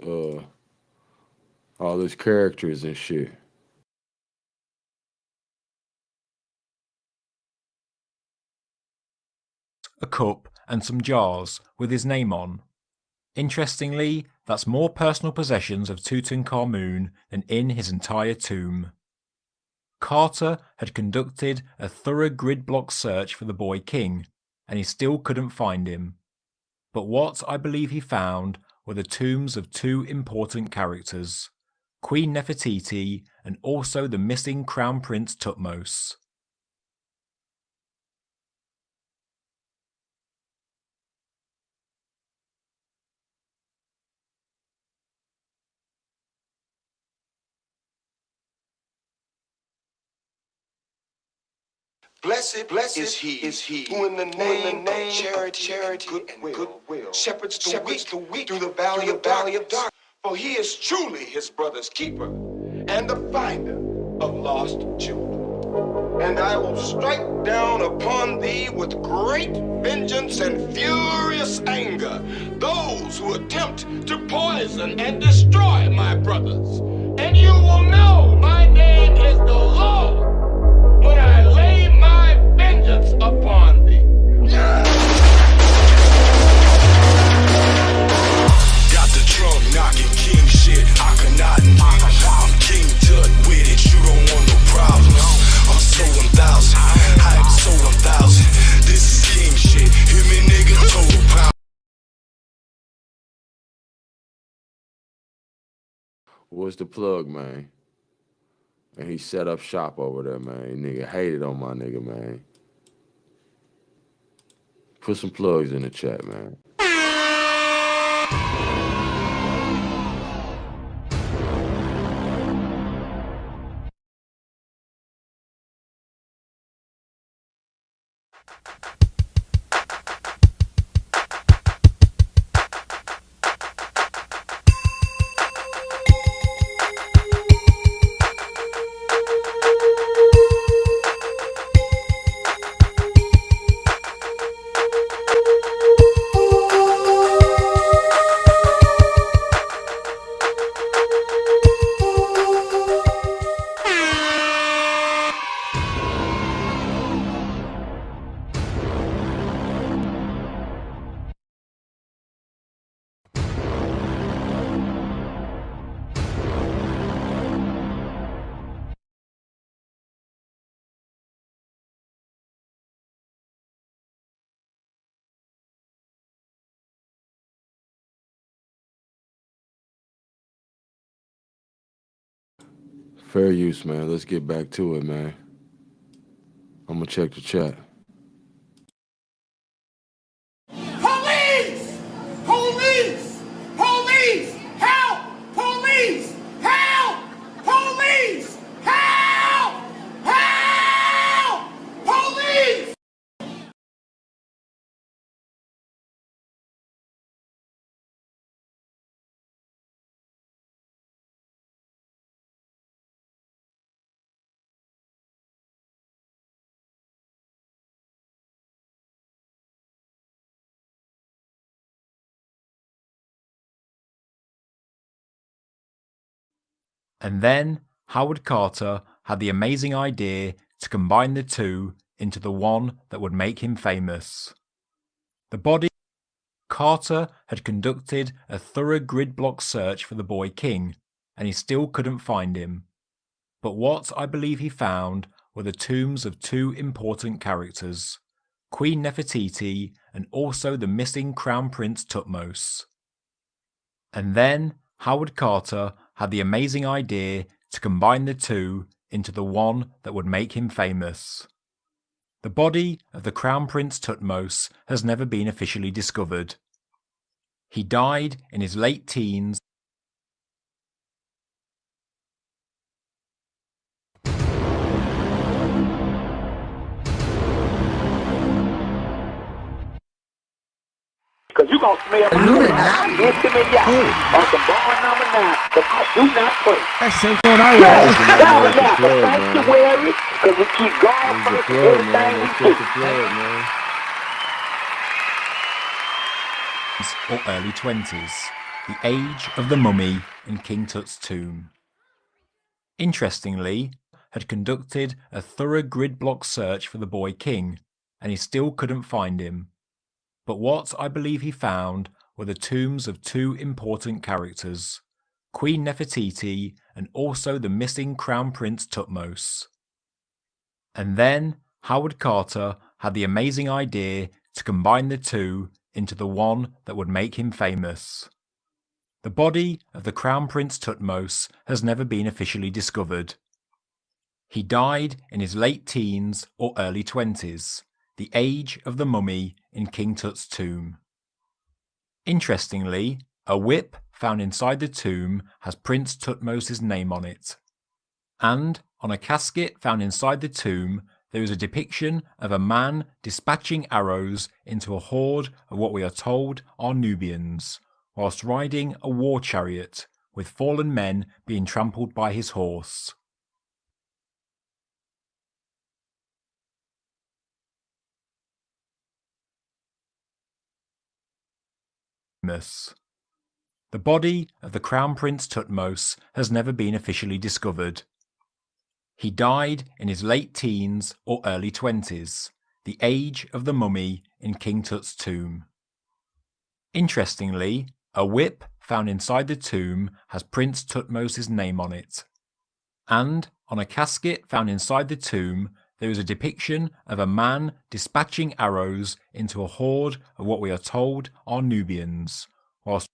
all his characters and shit. a cup and some jars with his name on. Interestingly, that's more personal possessions of Tutankhamen than in his entire tomb. Carter had conducted a thorough grid block search for the boy king, and he still couldn't find him. But what I believe he found were the tombs of two important characters, Queen Nefertiti and also the missing Crown Prince Thutmose. Blessed is he who in the name of charity and goodwill shepherds the weak through the valley of darkness. For he is truly his brother's keeper and the finder of lost children. And I will strike down upon thee with great vengeance and furious anger those who attempt to poison and destroy my brothers. And you will know my name is the Lord when I lay my vengeance upon thee. Got the drum knocking king shit. I cannot. I'm King Tut with it. You don't want no problems. I'm so 1,000. I am so 1,000. This is king shit. Hear me, nigga? Total power. What's the plug, man? And he set up shop over there, man. Nigga hated on my nigga, man. Put some plugs in the chat, man. Fair use, man. Let's get back to it, man. I'm gonna check the chat. Police! Police! Police! Help! Police! Help! Police! Help! Help! Police! And then Howard Carter had the amazing idea to combine the two into the one that would make him famous. The body. Carter had conducted a thorough grid block search for the boy king, and he still couldn't find him. But what I believe he found were the tombs of two important characters, Queen Nefertiti and also the missing Crown Prince Thutmose. And then Howard Carter had the amazing idea to combine the two into the one that would make him famous. The body of the Crown Prince Thutmose has never been officially discovered. He died in his late teens. Because you're going to smell my intimate on some bar number 9. Because I do not play. That's so good. I sanctuary, because we keep going first in everything we do. Or early 20s, the age of the mummy in King Tut's tomb. Interestingly, had conducted a thorough grid block search for the boy king, and he still couldn't find him. But what I believe he found were the tombs of two important characters, Queen Nefertiti and also the missing Crown Prince Thutmose. And then Howard Carter had the amazing idea to combine the two into the one that would make him famous. The body of the Crown Prince Thutmose has never been officially discovered. He died in his late teens or early 20s, the age of the mummy in King Tut's tomb. Interestingly, a whip found inside the tomb has Prince Thutmose's name on it. And on a casket found inside the tomb, there is a depiction of a man dispatching arrows into a horde of what we are told are Nubians, whilst riding a war chariot, with fallen men being trampled by his horse. The body of the Crown Prince Thutmose has never been officially discovered. He died in his late teens or early 20s, the age of the mummy in King Tut's tomb. Interestingly, a whip found inside the tomb has Prince Thutmose's name on it. And on a casket found inside the tomb, there is a depiction of a man dispatching arrows into a horde of what we are told are Nubians, whilst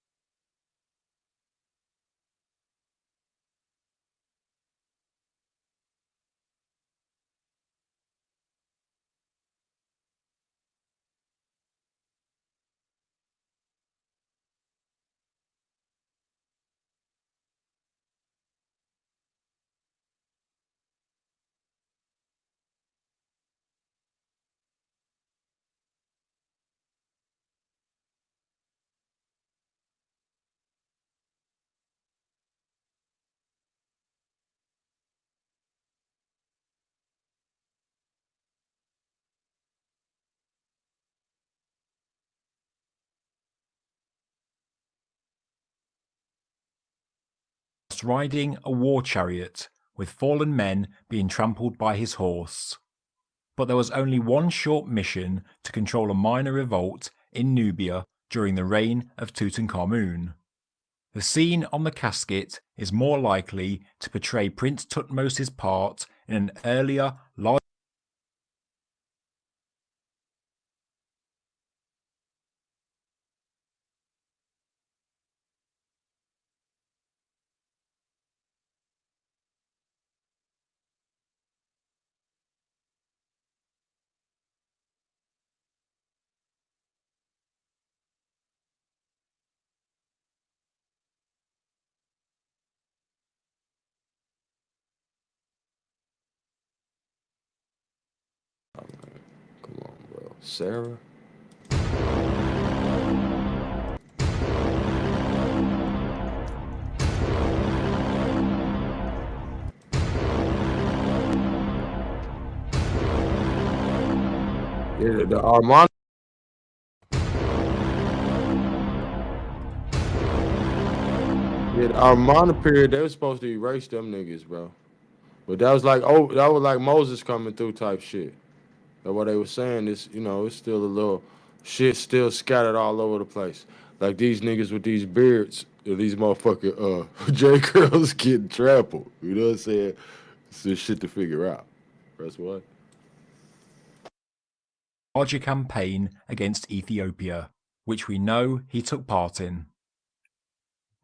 riding a war chariot, with fallen men being trampled by his horse. But there was only one short mission to control a minor revolt in Nubia during the reign of Tutankhamen. The scene on the casket is more likely to portray Prince Thutmose's part in an earlier, large Come on, bro. Sarah? Yeah, the Armand. Yeah, the Armanda period, they were supposed to erase them niggas, bro. But that was like, oh, that was like Moses coming through type shit. That's what they were saying. Is, you know, it's still a little shit still scattered all over the place. Like these niggas with these beards, these motherfucking J curls getting trampled. You know what I'm saying? It's just shit to figure out. That's what. larger campaign against Ethiopia, which we know he took part in.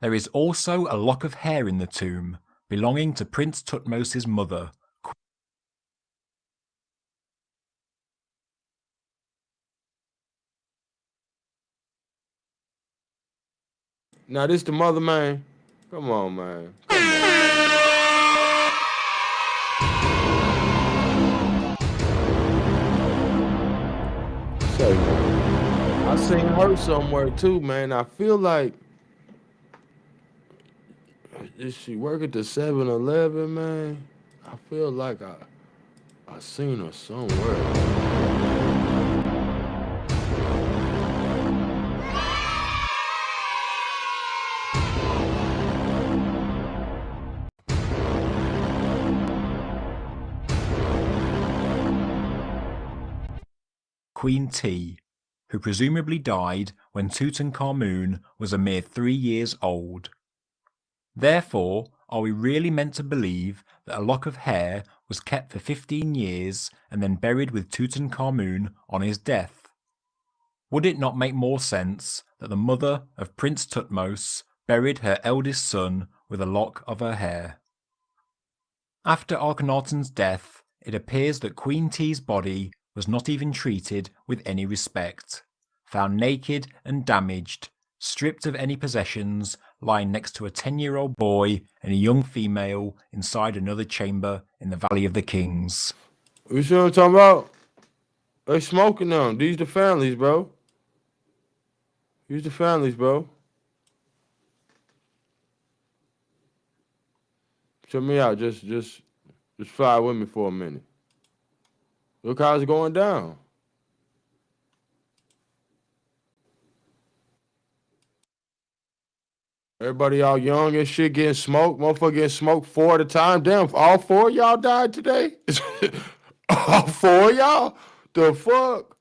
There is also a lock of hair in the tomb, belonging to Prince Thutmose's mother. Now this the mother, man. Come on, man. Come on. Say, man, I seen her somewhere too, man. I feel like, is she work at the 7-Eleven, man? I feel like I seen her somewhere. Queen T, who presumably died when Tutankhamen was a mere 3 years old. Therefore, are we really meant to believe that a lock of hair was kept for 15 years and then buried with Tutankhamun on his death? Would it not make more sense that the mother of Prince Thutmose buried her eldest son with a lock of her hair? After Akhenaten's death, it appears that Queen T's body was not even treated with any respect, found naked and damaged, stripped of any possessions, lying next to a 10-year-old boy and a young female inside another chamber in the Valley of the Kings. You see what I'm talking about? They smoking them. These the families, bro. These the families, bro. Check me out. Just fly with me for a minute. Look how it's going down. Everybody all young and shit getting smoked. Motherfucker getting smoked 4 at a time. Damn, all 4 of y'all died today? All 4 of y'all? The fuck?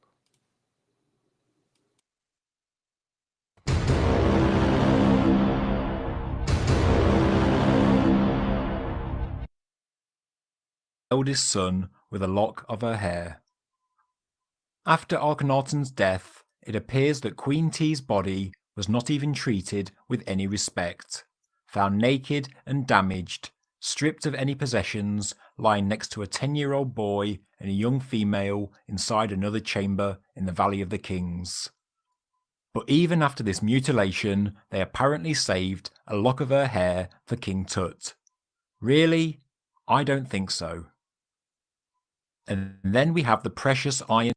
Eldest son with a lock of her hair. After Akhenaten's death, it appears that Queen T's body was not even treated with any respect, found naked and damaged, stripped of any possessions, lying next to a 10-year-old boy and a young female inside another chamber in the Valley of the Kings. But even after this mutilation, they apparently saved a lock of her hair for King Tut. Really? I don't think so. And then we have the precious iron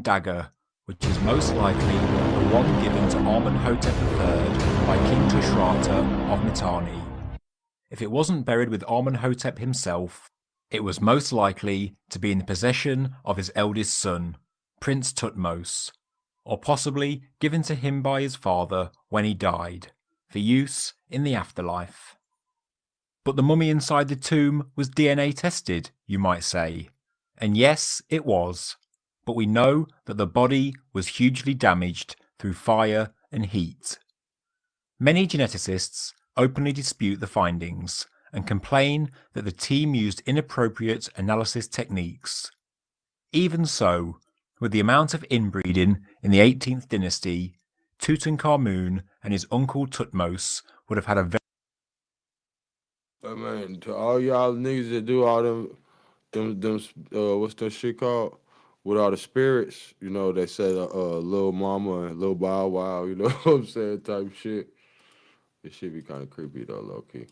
dagger, which is most likely the one given to Amenhotep III by King Tushratta of Mitanni. If it wasn't buried with Amenhotep himself, it was most likely to be in the possession of his eldest son, Prince Thutmose, or possibly given to him by his father when he died, for use in the afterlife. But the mummy inside the tomb was DNA tested, you might say. And yes, it was. But we know that the body was hugely damaged through fire and heat. Many geneticists openly dispute the findings and complain that the team used inappropriate analysis techniques. Even so, with the amount of inbreeding in the 18th dynasty, Tutankhamun and his uncle Thutmose would have had a very... I mean, to all y'all niggas that do all them what's that shit called? With all the spirits, you know, they say Lil Mama and Lil Bow Wow, you know what I'm saying, type shit. This shit be kind of creepy though, low key.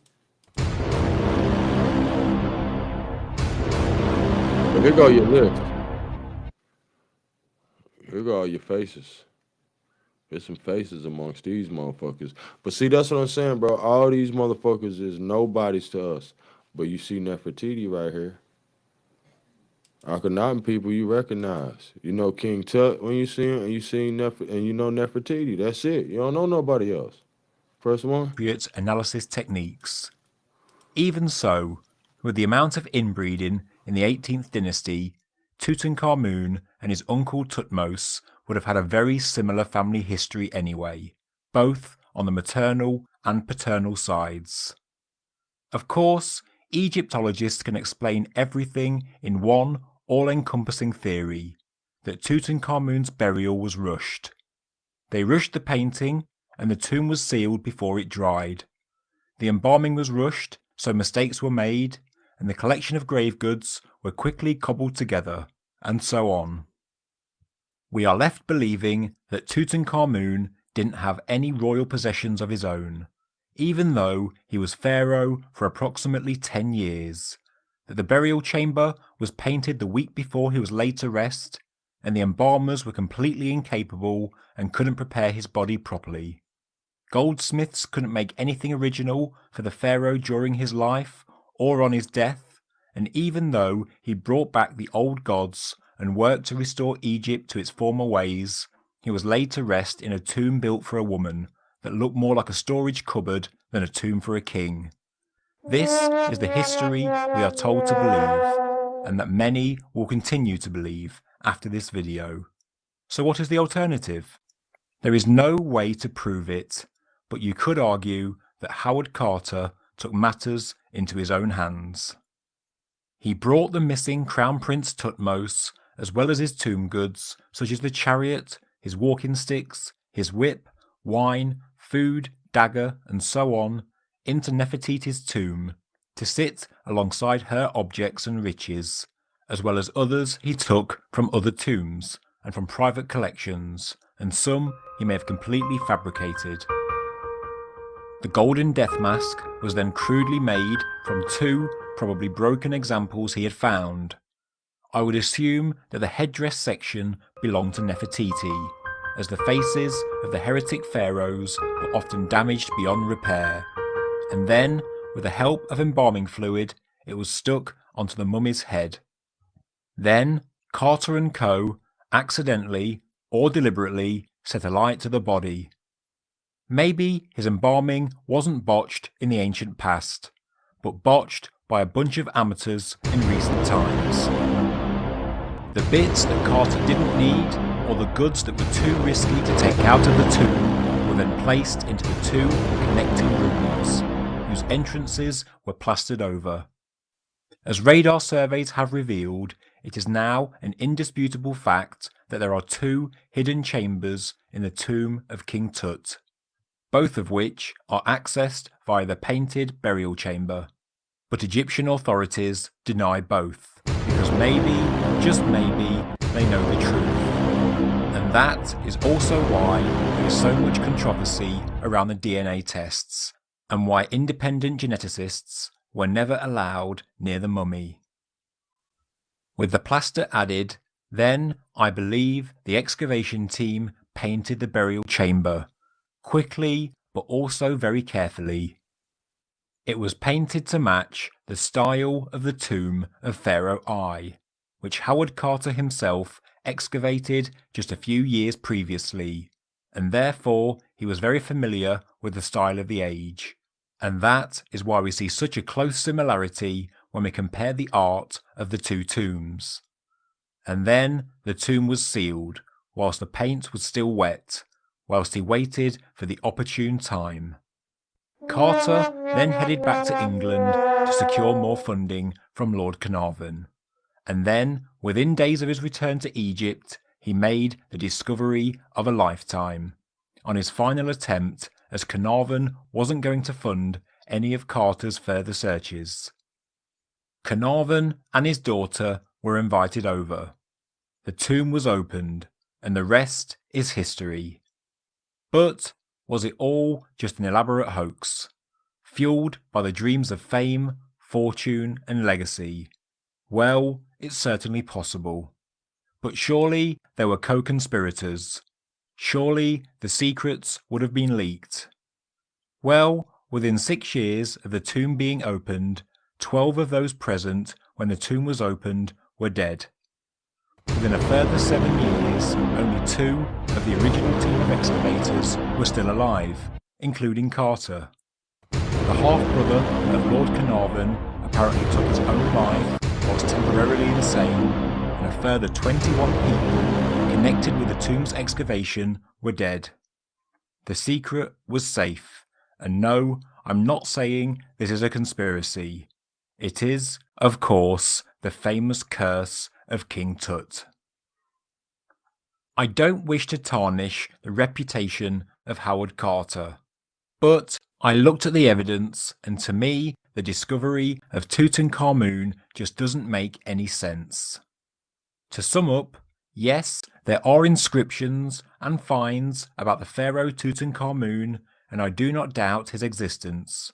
But here go your list. Here go all your faces. There's some faces amongst these motherfuckers. But see, that's what I'm saying, bro. All these motherfuckers is nobodies to us. But you see Nefertiti right here. Akhenaten people you recognize. You know King Tut when you see him, and you see and you know Nefertiti. That's it. You don't know nobody else. First one. Analysis techniques. Even so, with the amount of inbreeding in the 18th dynasty, Tutankhamun and his uncle Thutmose would have had a very similar family history anyway, both on the maternal and paternal sides. Of course, Egyptologists can explain everything in one all-encompassing theory, that Tutankhamun's burial was rushed. They rushed the painting, and the tomb was sealed before it dried. The embalming was rushed, so mistakes were made, and the collection of grave goods were quickly cobbled together, and so on. We are left believing that Tutankhamun didn't have any royal possessions of his own, even though he was pharaoh for approximately 10 years, that the burial chamber was painted the week before he was laid to rest, and the embalmers were completely incapable and couldn't prepare his body properly. Goldsmiths couldn't make anything original for the pharaoh during his life or on his death, and even though he brought back the old gods and worked to restore Egypt to its former ways, he was laid to rest in a tomb built for a woman that looked more like a storage cupboard than a tomb for a king. This is the history we are told to believe, and that many will continue to believe after this video. So what is the alternative? There is no way to prove it, but you could argue that Howard Carter took matters into his own hands. He brought the missing Crown Prince Thutmose, as well as his tomb goods, such as the chariot, his walking sticks, his whip, wine, food, dagger, and so on, into Nefertiti's tomb, to sit alongside her objects and riches, as well as others he took from other tombs and from private collections, and some he may have completely fabricated. The golden death mask was then crudely made from two probably broken examples he had found. I would assume that the headdress section belonged to Nefertiti, as the faces of the heretic pharaohs were often damaged beyond repair, and then, with the help of embalming fluid, it was stuck onto the mummy's head. Then, Carter and Co. accidentally or deliberately set alight to the body. Maybe his embalming wasn't botched in the ancient past, but botched by a bunch of amateurs in recent times. The bits that Carter didn't need, or the goods that were too risky to take out of the tomb, were then placed into the two connecting rooms, whose entrances were plastered over. As radar surveys have revealed, it is now an indisputable fact that there are two hidden chambers in the tomb of King Tut, both of which are accessed via the painted burial chamber. But Egyptian authorities deny both, because maybe, just maybe, they know the truth. And that is also why there is so much controversy around the DNA tests, and why independent geneticists were never allowed near the mummy. With the plaster added, then I believe the excavation team painted the burial chamber, quickly but also very carefully. It was painted to match the style of the tomb of Pharaoh I, which Howard Carter himself excavated just a few years previously, and therefore he was very familiar with the style of the age. And that is why we see such a close similarity when we compare the art of the two tombs. And then the tomb was sealed, whilst the paint was still wet, whilst he waited for the opportune time. Carter then headed back to England to secure more funding from Lord Carnarvon, and then, within days of his return to Egypt, he made the discovery of a lifetime, on his final attempt, as Carnarvon wasn't going to fund any of Carter's further searches. Carnarvon and his daughter were invited over. The tomb was opened, and the rest is history. But was it all just an elaborate hoax, fueled by the dreams of fame, fortune, and legacy? Well, it's certainly possible. But surely there were co-conspirators. Surely the secrets would have been leaked. Well, within 6 years of the tomb being opened, 12 of those present when the tomb was opened were dead. Within a further 7 years, only 2 of the original team of excavators were still alive, including Carter. The half-brother of Lord Carnarvon apparently took his own life whilst temporarily insane, and a further 21 people connected with the tomb's excavation were dead. The secret was safe, and no, I'm not saying this is a conspiracy. It is, of course, the famous curse of King Tut. I don't wish to tarnish the reputation of Howard Carter, but I looked at the evidence, and to me, the discovery of Tutankhamen just doesn't make any sense. To sum up, yes, there are inscriptions and finds about the pharaoh Tutankhamen, and I do not doubt his existence.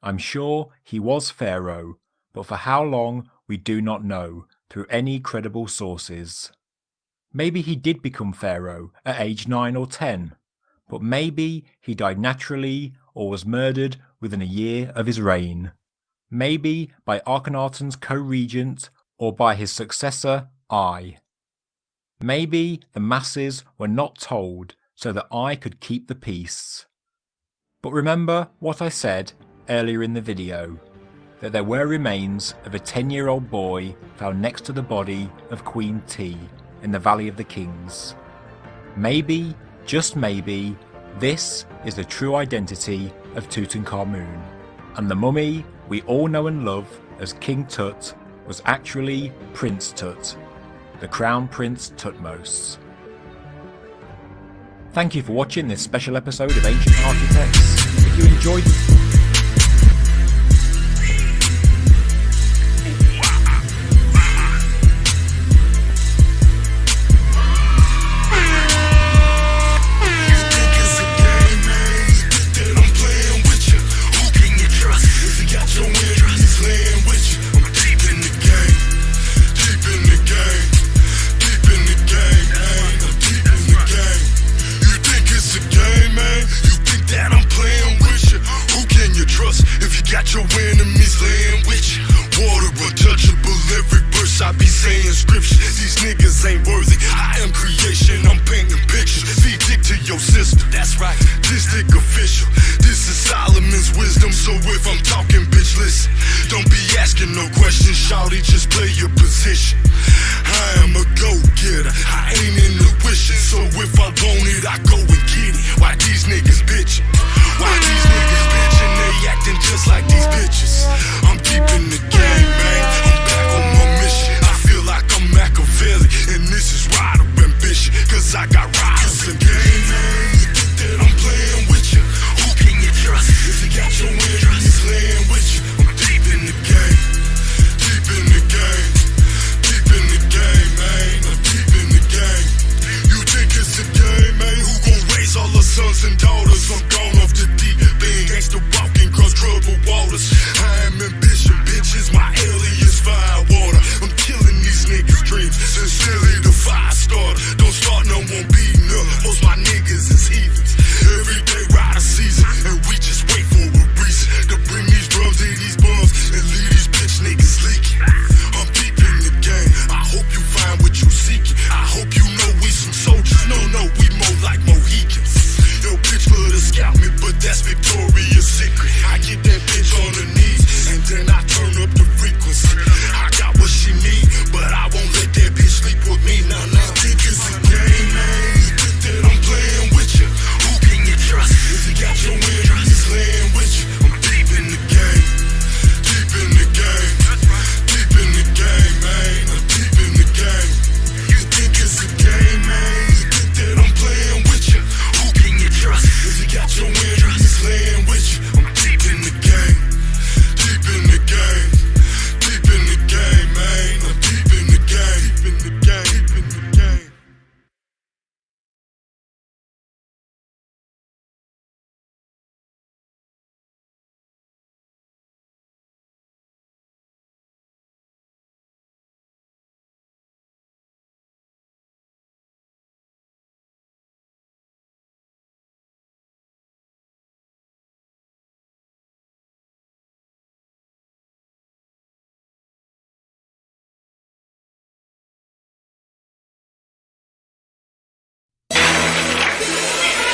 I'm sure he was pharaoh, but for how long we do not know through any credible sources. Maybe he did become pharaoh at age 9 or 10, but maybe he died naturally or was murdered within a year of his reign. Maybe by Akhenaten's co-regent or by his successor, I. Maybe the masses were not told so that I could keep the peace. But remember what I said earlier in the video. that there were remains of a 10-year-old boy found next to the body of Queen T in the Valley of the Kings. Maybe, just maybe, this is the true identity of Tutankhamen, and the mummy we all know and love as King Tut was actually Prince Tut, the Crown Prince Tutmos. Thank you for watching this special episode of Ancient Architects. If you enjoyed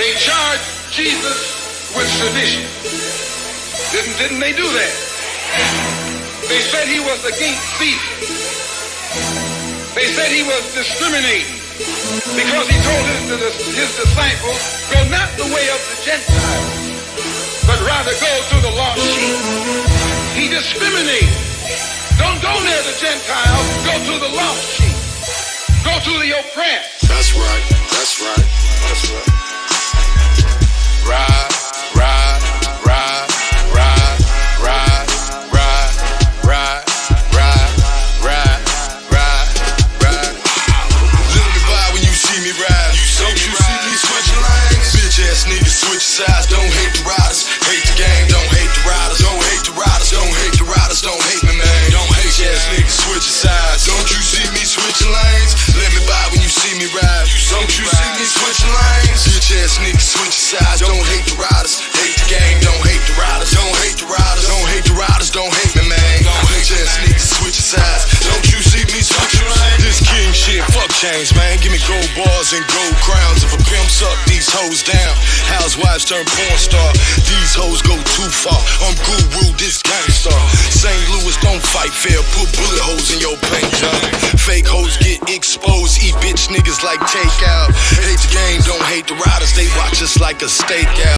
They charged Jesus with sedition. Didn't they do that? They said he was against Caesar. They said he was discriminating because he told his disciples, go not the way of the Gentiles, but rather go to the lost sheep. He discriminated. Don't go near the Gentiles, go to the lost sheep. Go to the oppressed. That's right, that's right, that's right. Ride, ride, ride, ride, ride, ride, ride, ride, ride, ride, ride. Little me by when you see me ride. Don't you see me switching lanes? Bitch ass niggas switch sides. Don't hate the riders, hate the game. Don't hate the riders, don't hate the riders, don't hate the riders, don't hate me, man. Don't hate ass niggas switching sides. Don't you see me switching lanes? Let me by when you see me ride. Don't you see me switching lanes? Bitch ass niggas switching sides. Don't hate the riders, hate the game. Don't hate the riders, don't hate the riders, don't hate the riders, don't hate me, man. Bitch ass niggas switching sides. Don't you see me switching lanes? This king shit, fuck change, man. Give me gold bars and gold crowns. If a pimp suck these hoes down, housewives turn porn star. These hoes go too far. I'm guru, this gangsta. Same fair, put bullet holes in your paint job. Fake hoes get exposed, eat bitch niggas like takeout. Hate the game, don't hate the riders, they watch us like a stakeout.